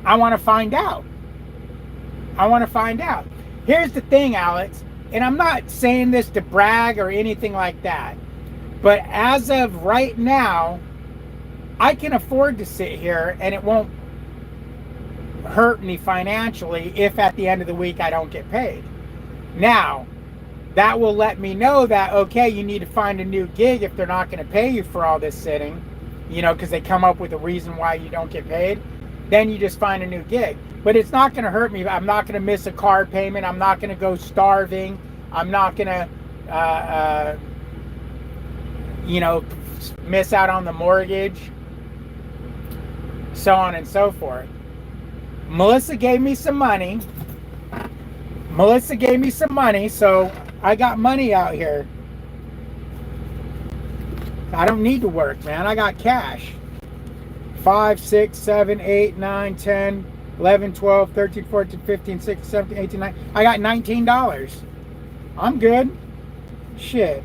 I want to find out. I want to find out. Here's the thing, Alex, and I'm not saying this to brag or anything like that, but as of right now, I can afford to sit here and it won't hurt me financially if at the end of the week I don't get paid. Now, that will let me know that, okay, you need to find a new gig if they're not going to pay you for all this sitting, you know, because they come up with a reason why you don't get paid. Then you just find a new gig. But it's not going to hurt me. I'm not going to miss a car payment. I'm not going to go starving. I'm not going to, you know, miss out on the mortgage, so on and so forth. Melissa gave me some money. So I got money out here. I don't need to work, man. I got cash. 5, 6, 7, 8, 9, 10, 11, 12, 13, 14, 15, 16, 17, 18, 19. I got $19. I'm good. Shit.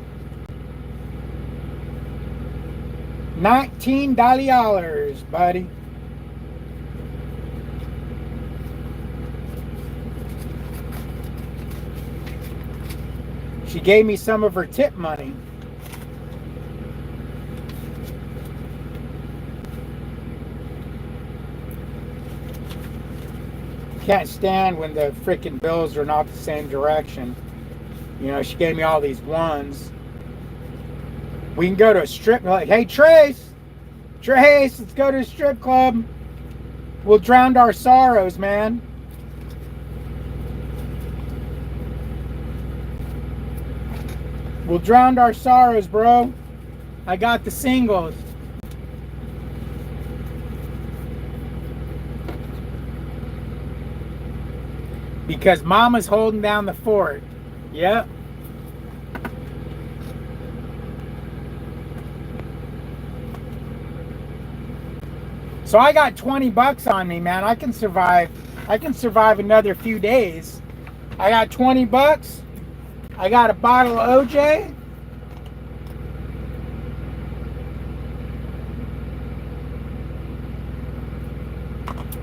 $19, buddy. She gave me some of her tip money. Can't stand when the freaking bills are not the same direction. You know, she gave me all these ones. We can go to a strip. Like, hey, Trace, let's go to a strip club. We'll drown our sorrows, man. We'll drown our sorrows, bro. I got the singles. Because mama's holding down the fort. Yep. So I got 20 bucks on me, man. I can survive another few days. I got 20 bucks. I got a bottle of OJ.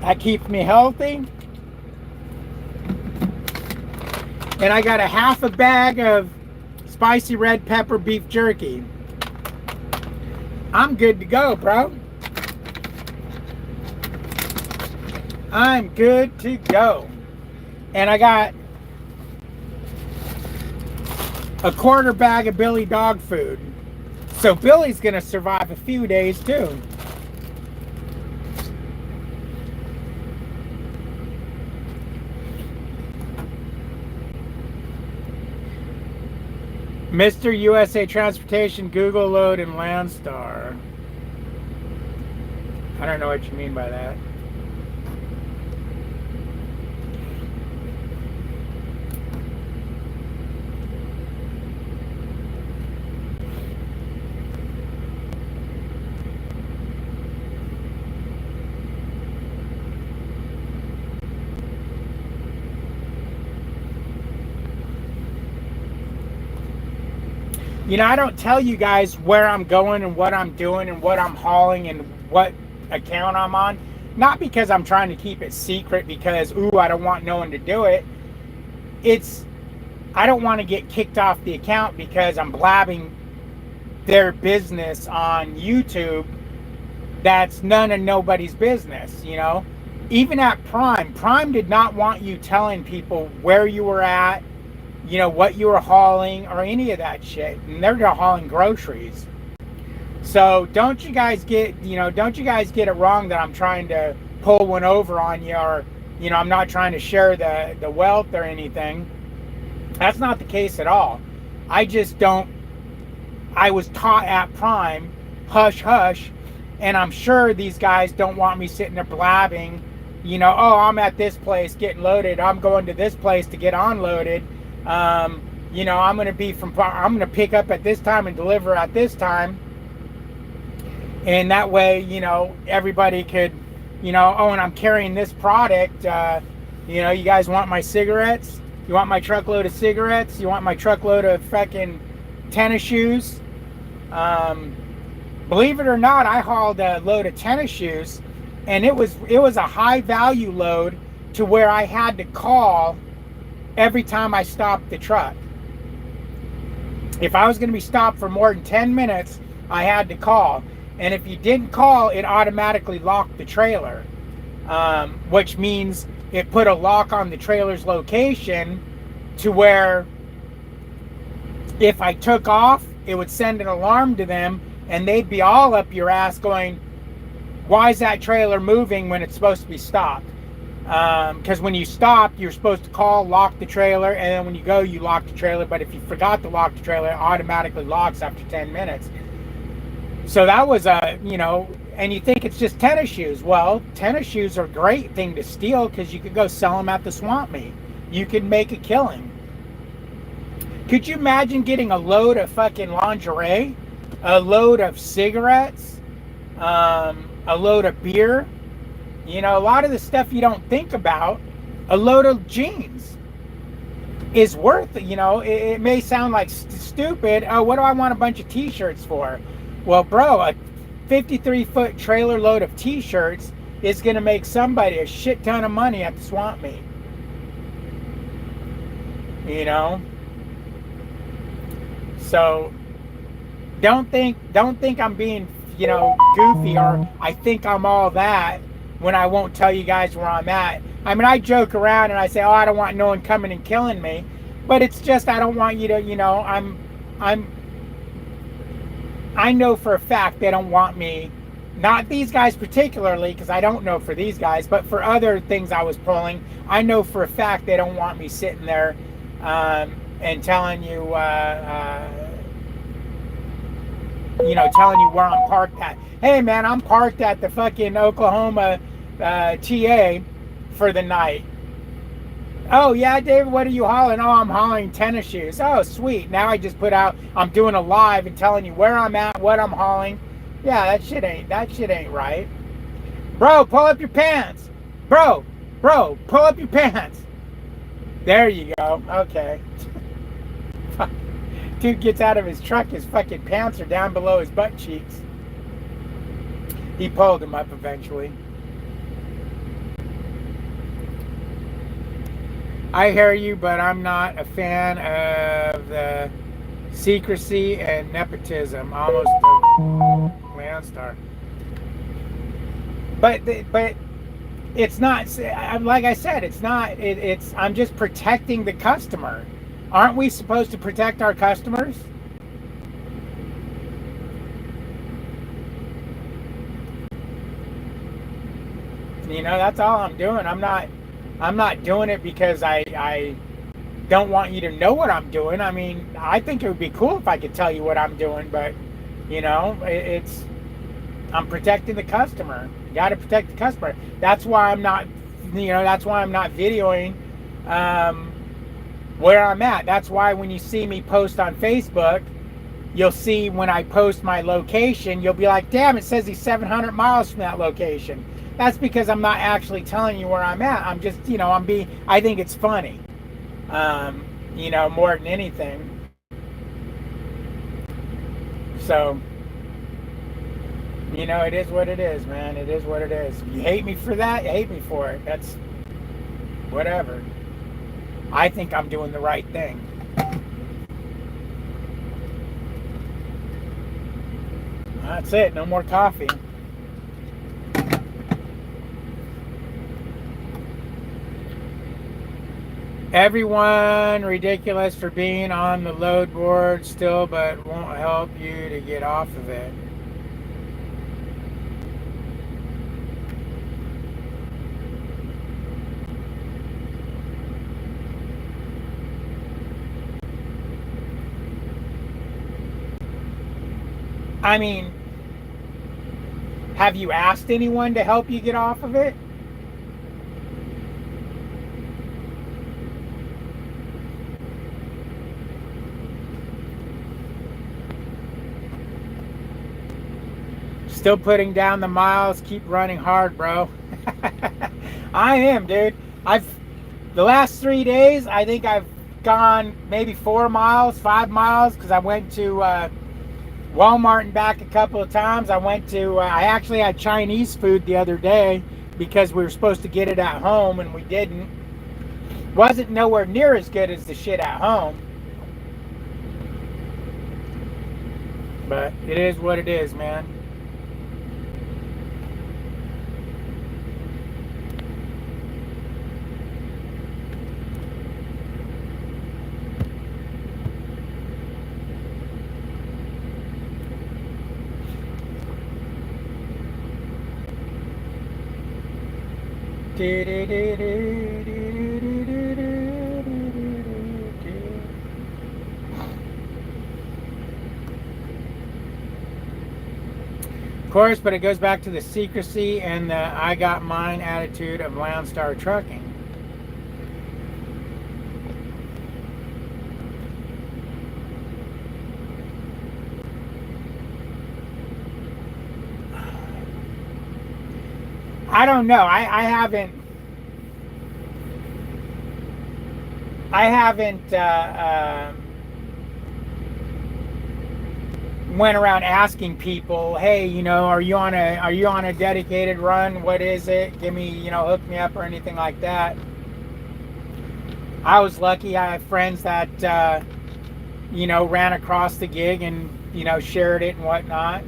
That keeps me healthy. And I got a half a bag of spicy red pepper beef jerky. I'm good to go, bro. I'm good to go. And I got a quarter bag of Billy dog food. So Billy's gonna survive a few days too. Mr. USA Transportation, Google Load, and Landstar. I don't know what you mean by that. You know, I don't tell you guys where I'm going and what I'm doing and what I'm hauling and what account I'm on. Not because I'm trying to keep it secret because, ooh, I don't want no one to do it. It's, I don't want to get kicked off the account because I'm blabbing their business on YouTube. That's none of nobody's business, you know. Even at Prime did not want you telling people where you were at, you know, what you were hauling or any of that shit. And they're hauling groceries. So don't you guys get it wrong that I'm trying to pull one over on you you know, I'm not trying to share the wealth or anything. That's not the case at all. I just don't, I was taught at Prime, hush, hush, and I'm sure these guys don't want me sitting there blabbing, you know, oh, I'm at this place getting loaded, I'm going to this place to get unloaded, you know, I'm going to pick up at this time and deliver at this time, and that way, you know, everybody could, you know, oh, and I'm carrying this product, you know, you guys want my cigarettes? You want my truckload of cigarettes? You want my truckload of fucking tennis shoes? Believe it or not, I hauled a load of tennis shoes, and it was a high value load to where I had to call every time I stopped the truck. If I was going to be stopped for more than 10 minutes, I had to call. And if you didn't call, it automatically locked the trailer, which means it put a lock on the trailer's location to where if I took off, it would send an alarm to them, and they'd be all up your ass going, why is that trailer moving when it's supposed to be stopped? Because when you stop, you're supposed to call, lock the trailer, and then when you go, you lock the trailer. But if you forgot to lock the trailer, it automatically locks after 10 minutes. So that was you know, and you think it's just tennis shoes. Well, tennis shoes are a great thing to steal because you could go sell them at the swamp meet. You could make a killing. Could you imagine getting a load of fucking lingerie, a load of cigarettes, a load of beer? You know, a lot of the stuff you don't think about, a load of jeans is worth it. You know, it may sound like stupid. Oh, what do I want a bunch of t-shirts for? Well, bro, a 53-foot trailer load of t-shirts is going to make somebody a shit ton of money at the swamp meet. You know? So don't think I'm being, you know, goofy, or I think I'm all that when I won't tell you guys where I'm at. I mean, I joke around and I say, oh, I don't want no one coming and killing me, but it's just I don't want you to, you know, I know for a fact they don't want me, not these guys particularly, because I don't know for these guys, but for other things I was pulling, I know for a fact they don't want me sitting there and telling you, you know, telling you where I'm parked at. Hey, man, I'm parked at the fucking Oklahoma TA for the night. Oh, yeah, David, what are you hauling? Oh, I'm hauling tennis shoes. Oh, sweet. Now I just put out, I'm doing a live and telling you where I'm at, what I'm hauling. Yeah, that shit ain't right. Bro, pull up your pants. Bro, pull up your pants. There you go. Okay. Dude gets out of his truck, his fucking pants are down below his butt cheeks. He pulled them up eventually. I hear you, but I'm not a fan of the secrecy and nepotism, almost of Landstar. But it's not, like I said, it's not, it's, I'm just protecting the customer. Aren't we supposed to protect our customers? You know, that's all I'm doing. I'm not doing it because I don't want you to know what I'm doing. I mean, I think it would be cool if I could tell you what I'm doing, but you know, I'm protecting the customer. You got to protect the customer. That's why I'm not, you know, that's why I'm not videoing where I'm at. That's why when you see me post on Facebook, you'll see when I post my location, you'll be like, damn, it says he's 700 miles from that location. That's because I'm not actually telling you where I'm at. I'm just, you know, I think it's funny, you know, more than anything. So, you know, it is what it is, man. It is what it is. If you hate me for that, you hate me for it. That's whatever. I think I'm doing the right thing. That's it. No more coffee. Everyone ridiculous for being on the load board still, but won't help you to get off of it. I mean, have you asked anyone to help you get off of it? Still putting down the miles, keep running hard, bro. I am, dude. The last 3 days, I think I've gone maybe 4 miles, 5 miles, because I went to Walmart and back a couple of times. I actually had Chinese food the other day because we were supposed to get it at home and we didn't. Wasn't nowhere near as good as the shit at home. But it is what it is, man. Of course, but it goes back to the secrecy and the I got mine attitude of Landstar trucking. I don't know. I haven't went around asking people, hey, are you on a dedicated run? What is it? Give me, hook me up or anything like that. I was lucky. I have friends that ran across the gig and shared it and whatnot.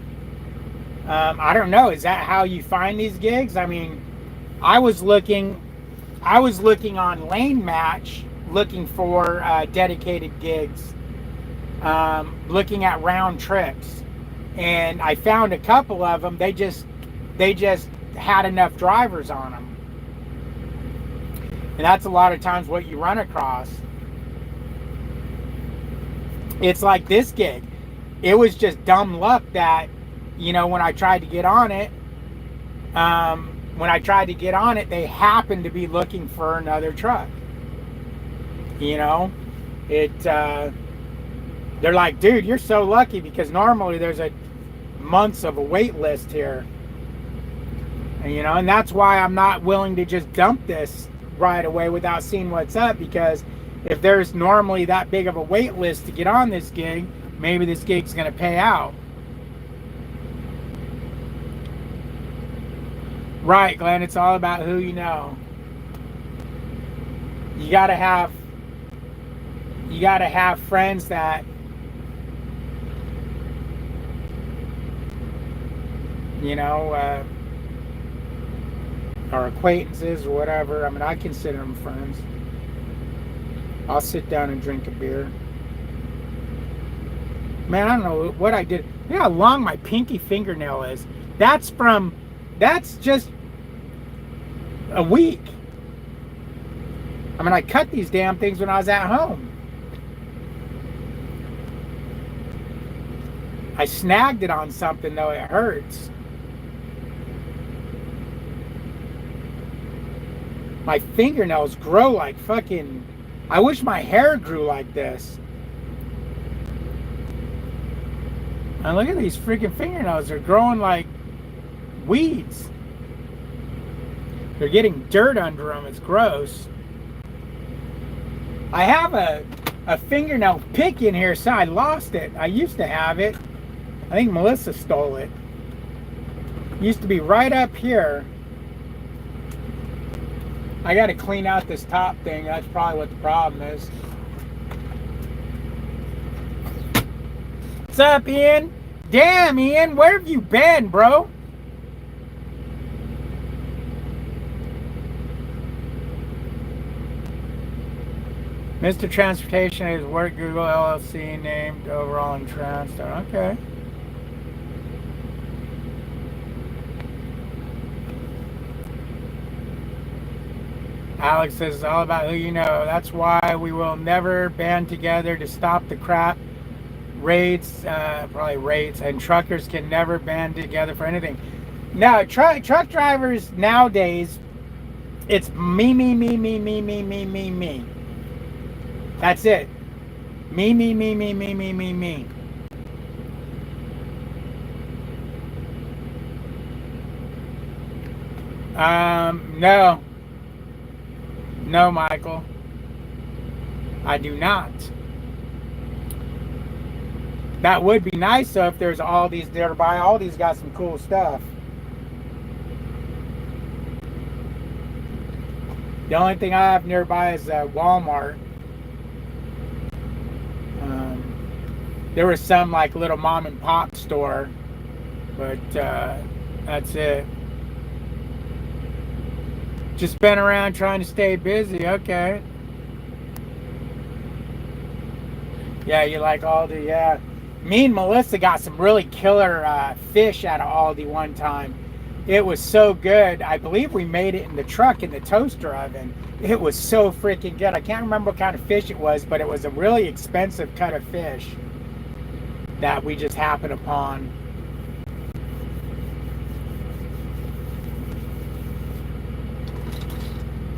I don't know. Is that how you find these gigs? I mean, I was looking on Lane Match, looking for dedicated gigs, looking at round trips, and I found a couple of them. They just had enough drivers on them, and that's a lot of times what you run across. It's like this gig. It was just dumb luck that when I tried to get on it, they happened to be looking for another truck. They're like, dude, you're so lucky, because normally there's months of a wait list here. And that's why I'm not willing to just dump this right away without seeing what's up, because if there's normally that big of a wait list to get on this gig, maybe this gig's going to pay out. Right, Glenn, it's all about who you know. You gotta have friends that are acquaintances or whatever. I mean, I consider them friends. I'll sit down and drink a beer. Man, I don't know what I did. Look how long my pinky fingernail is. That's just a week. I mean, I cut these damn things when I was at home. I snagged it on something, though. It hurts. My fingernails grow like fucking... I wish my hair grew like this. And look at these freaking fingernails. They're growing like weeds. They're getting dirt under them. It's gross. I have a fingernail pick in here, so I lost it. I used to have it. I think Melissa stole it. It used to be right up here. I got to clean out this top thing. That's probably what the problem is. What's up, Ian? Damn, Ian, where have you been, bro? Mr. Transportation is work Google LLC named overall in Landstarn. Okay. Alex says it's all about who you know. That's why we will never band together to stop the crap Rates, probably rates, and truckers can never band together for anything. No, truck drivers nowadays, it's me, me, me, me, me, me, me, me, me. That's it. Me, me, me, me, me, me, me, me. No. No, Michael. I do not. That would be nice though if there's Aldi's nearby. Aldi's got some cool stuff. The only thing I have nearby is Walmart. There was some like little mom and pop store, but that's it. Just been around trying to stay busy. Okay. Yeah, you like Aldi? Yeah. Me and Melissa got some really killer fish out of Aldi one time. It was so good. I believe we made it in the truck in the toaster oven. It was so freaking good. I can't remember what kind of fish it was, but it was a really expensive cut of fish that we just happened upon.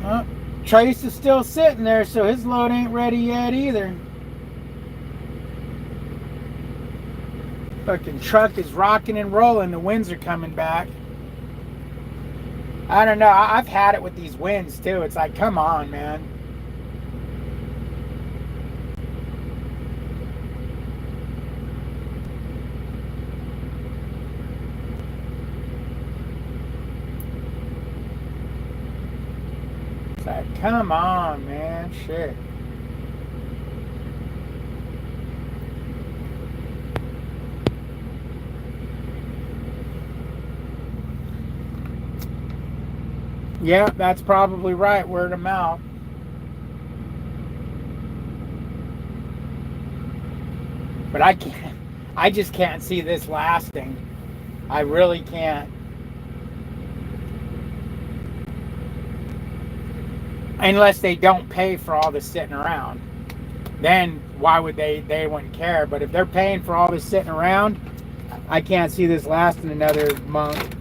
Well, Trace is still sitting there, so his load ain't ready yet either. Fucking truck is rocking and rolling. The winds are coming back. I don't know. I've had it with these winds too. It's like, come on, man. It's like, come on, man. Shit. Yeah, that's probably right. Word of mouth. But I just can't see this lasting. I really can't. Unless they don't pay for all this sitting around. Then why would they wouldn't care. But if they're paying for all this sitting around, I can't see this lasting another month.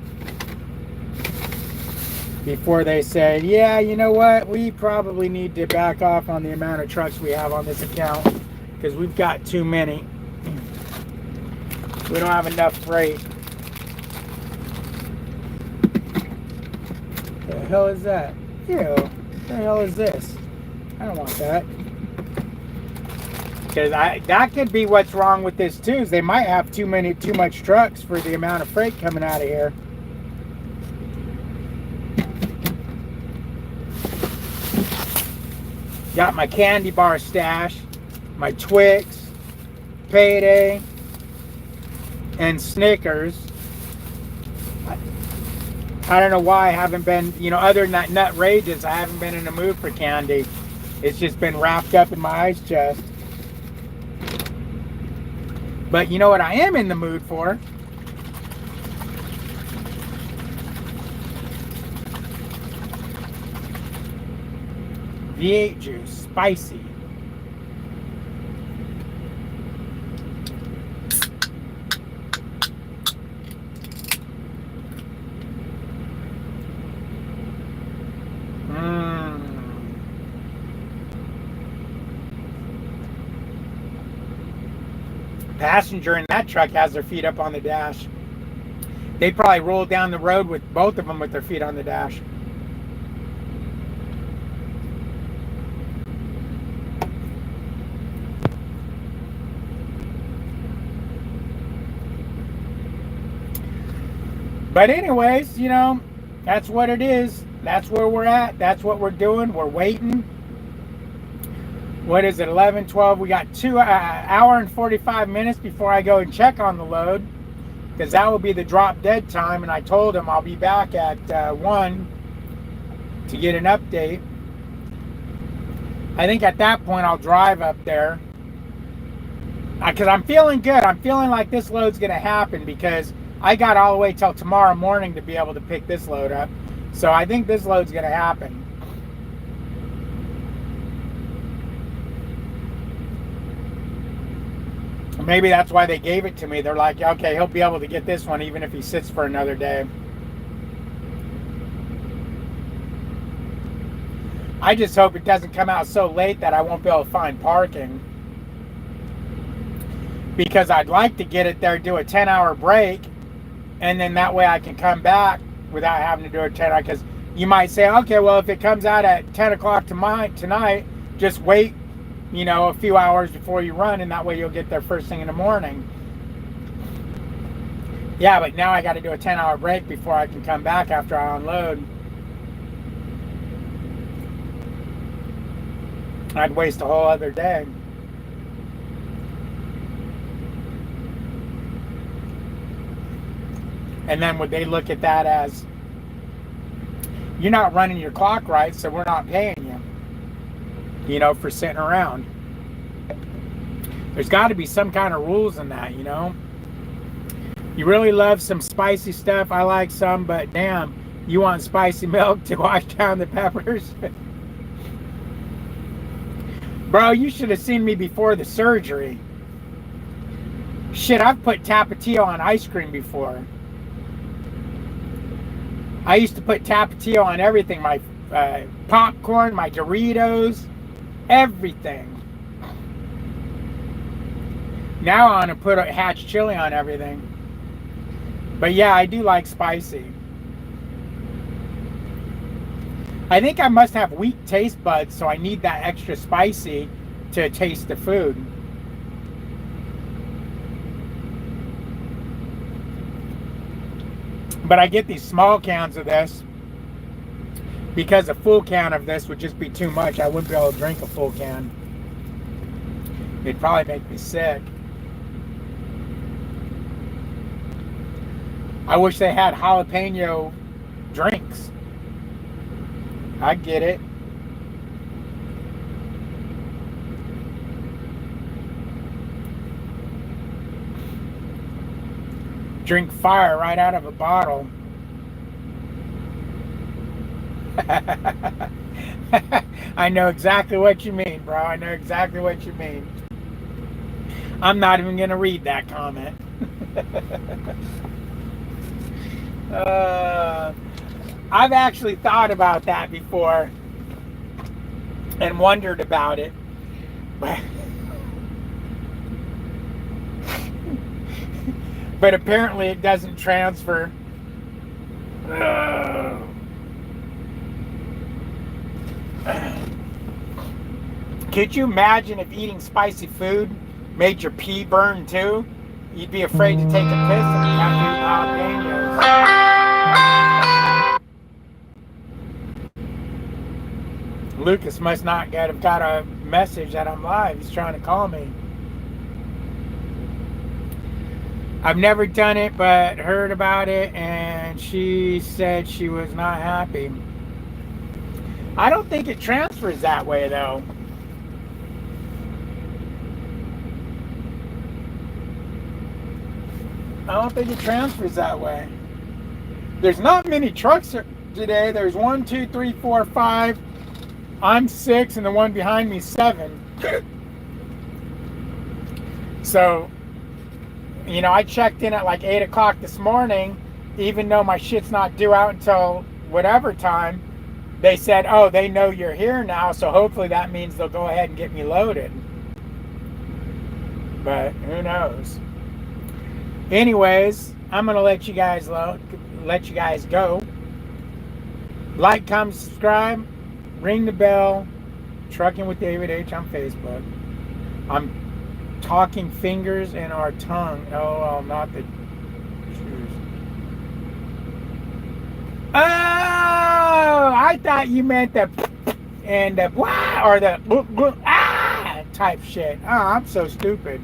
Before they say, yeah, you know what, we probably need to back off on the amount of trucks we have on this account because we've got too many. We don't have enough freight. The hell is that? Ew, what the hell is this? I don't want that. Because that could be what's wrong with this too, is they might have too much trucks for the amount of freight coming out of here. Got my candy bar stash, my Twix, Payday, and Snickers. I don't know why I haven't been, other than that nut rages, I haven't been in the mood for candy. It's just been wrapped up in my ice chest. But you know what I am in the mood for? V8 juice, spicy. Passenger in that truck has their feet up on the dash. They probably rolled down the road with both of them with their feet on the dash. But anyways, that's what it is. That's where we're at. That's what we're doing. We're waiting. What is it, 11, 12? We got 2 hour and 45 minutes before I go and check on the load. Because that will be the drop dead time. And I told him I'll be back at 1 to get an update. I think at that point I'll drive up there. Because I'm feeling good. I'm feeling like this load's going to happen because I got all the way till tomorrow morning to be able to pick this load up. So I think this load's going to happen. Maybe that's why they gave it to me. They're like, okay, he'll be able to get this one even if he sits for another day. I just hope it doesn't come out so late that I won't be able to find parking. Because I'd like to get it there, do a 10-hour break, and then that way I can come back without having to do a 10-hour. Because you might say, okay, well, if it comes out at 10 o'clock tonight, just wait, you know, a few hours before you run, and that way you'll get there first thing in the morning. Yeah, but now I got to do a 10-hour break before I can come back after I unload. I'd waste a whole other day. And then would they look at that as, you're not running your clock right, so we're not paying you, you know, for sitting around. There's got to be some kind of rules in that, you know. You really love some spicy stuff. I like some, but damn, you want spicy milk to wash down the peppers? Bro, you should have seen me before the surgery. Shit, I've put Tapatio on ice cream before. I used to put Tapatio on everything. My popcorn, my Doritos, everything. Now I want to put a Hatch chili on everything. But yeah, I do like spicy. I think I must have weak taste buds, so I need that extra spicy to taste the food. But I get these small cans of this because a full can of this would just be too much. I wouldn't be able to drink a full can. It'd probably make me sick. I wish they had jalapeno drinks. I get it. Drink fire right out of a bottle. I know exactly what you mean, bro. I know exactly what you mean. I'm not even going to read that comment. I've actually thought about that before and wondered about it. But apparently it doesn't transfer. Could you imagine if eating spicy food made your pee burn too? You'd be afraid to take a piss and you have to eat jalapenos. Lucas must not have got a message that I'm live. He's trying to call me. I've never done it, but heard about it, and she said she was not happy. I don't think it transfers that way, though. I don't think it transfers that way. There's not many trucks today. There's 1, 2, 3, 4, 5. I'm 6, and the one behind me 7. So, you know, I checked in at like 8 o'clock this morning, even though my shit's not due out until whatever time. They said, oh, they know you're here now, so hopefully that means they'll go ahead and get me loaded. But who knows? Anyways, I'm gonna let you guys go. Like, comment, subscribe, ring the bell. Trucking with David H on Facebook. I'm talking fingers and our tongue. Oh, not the shoes. Oh, I thought you meant the and the blah or the ah type shit. Oh, I'm so stupid.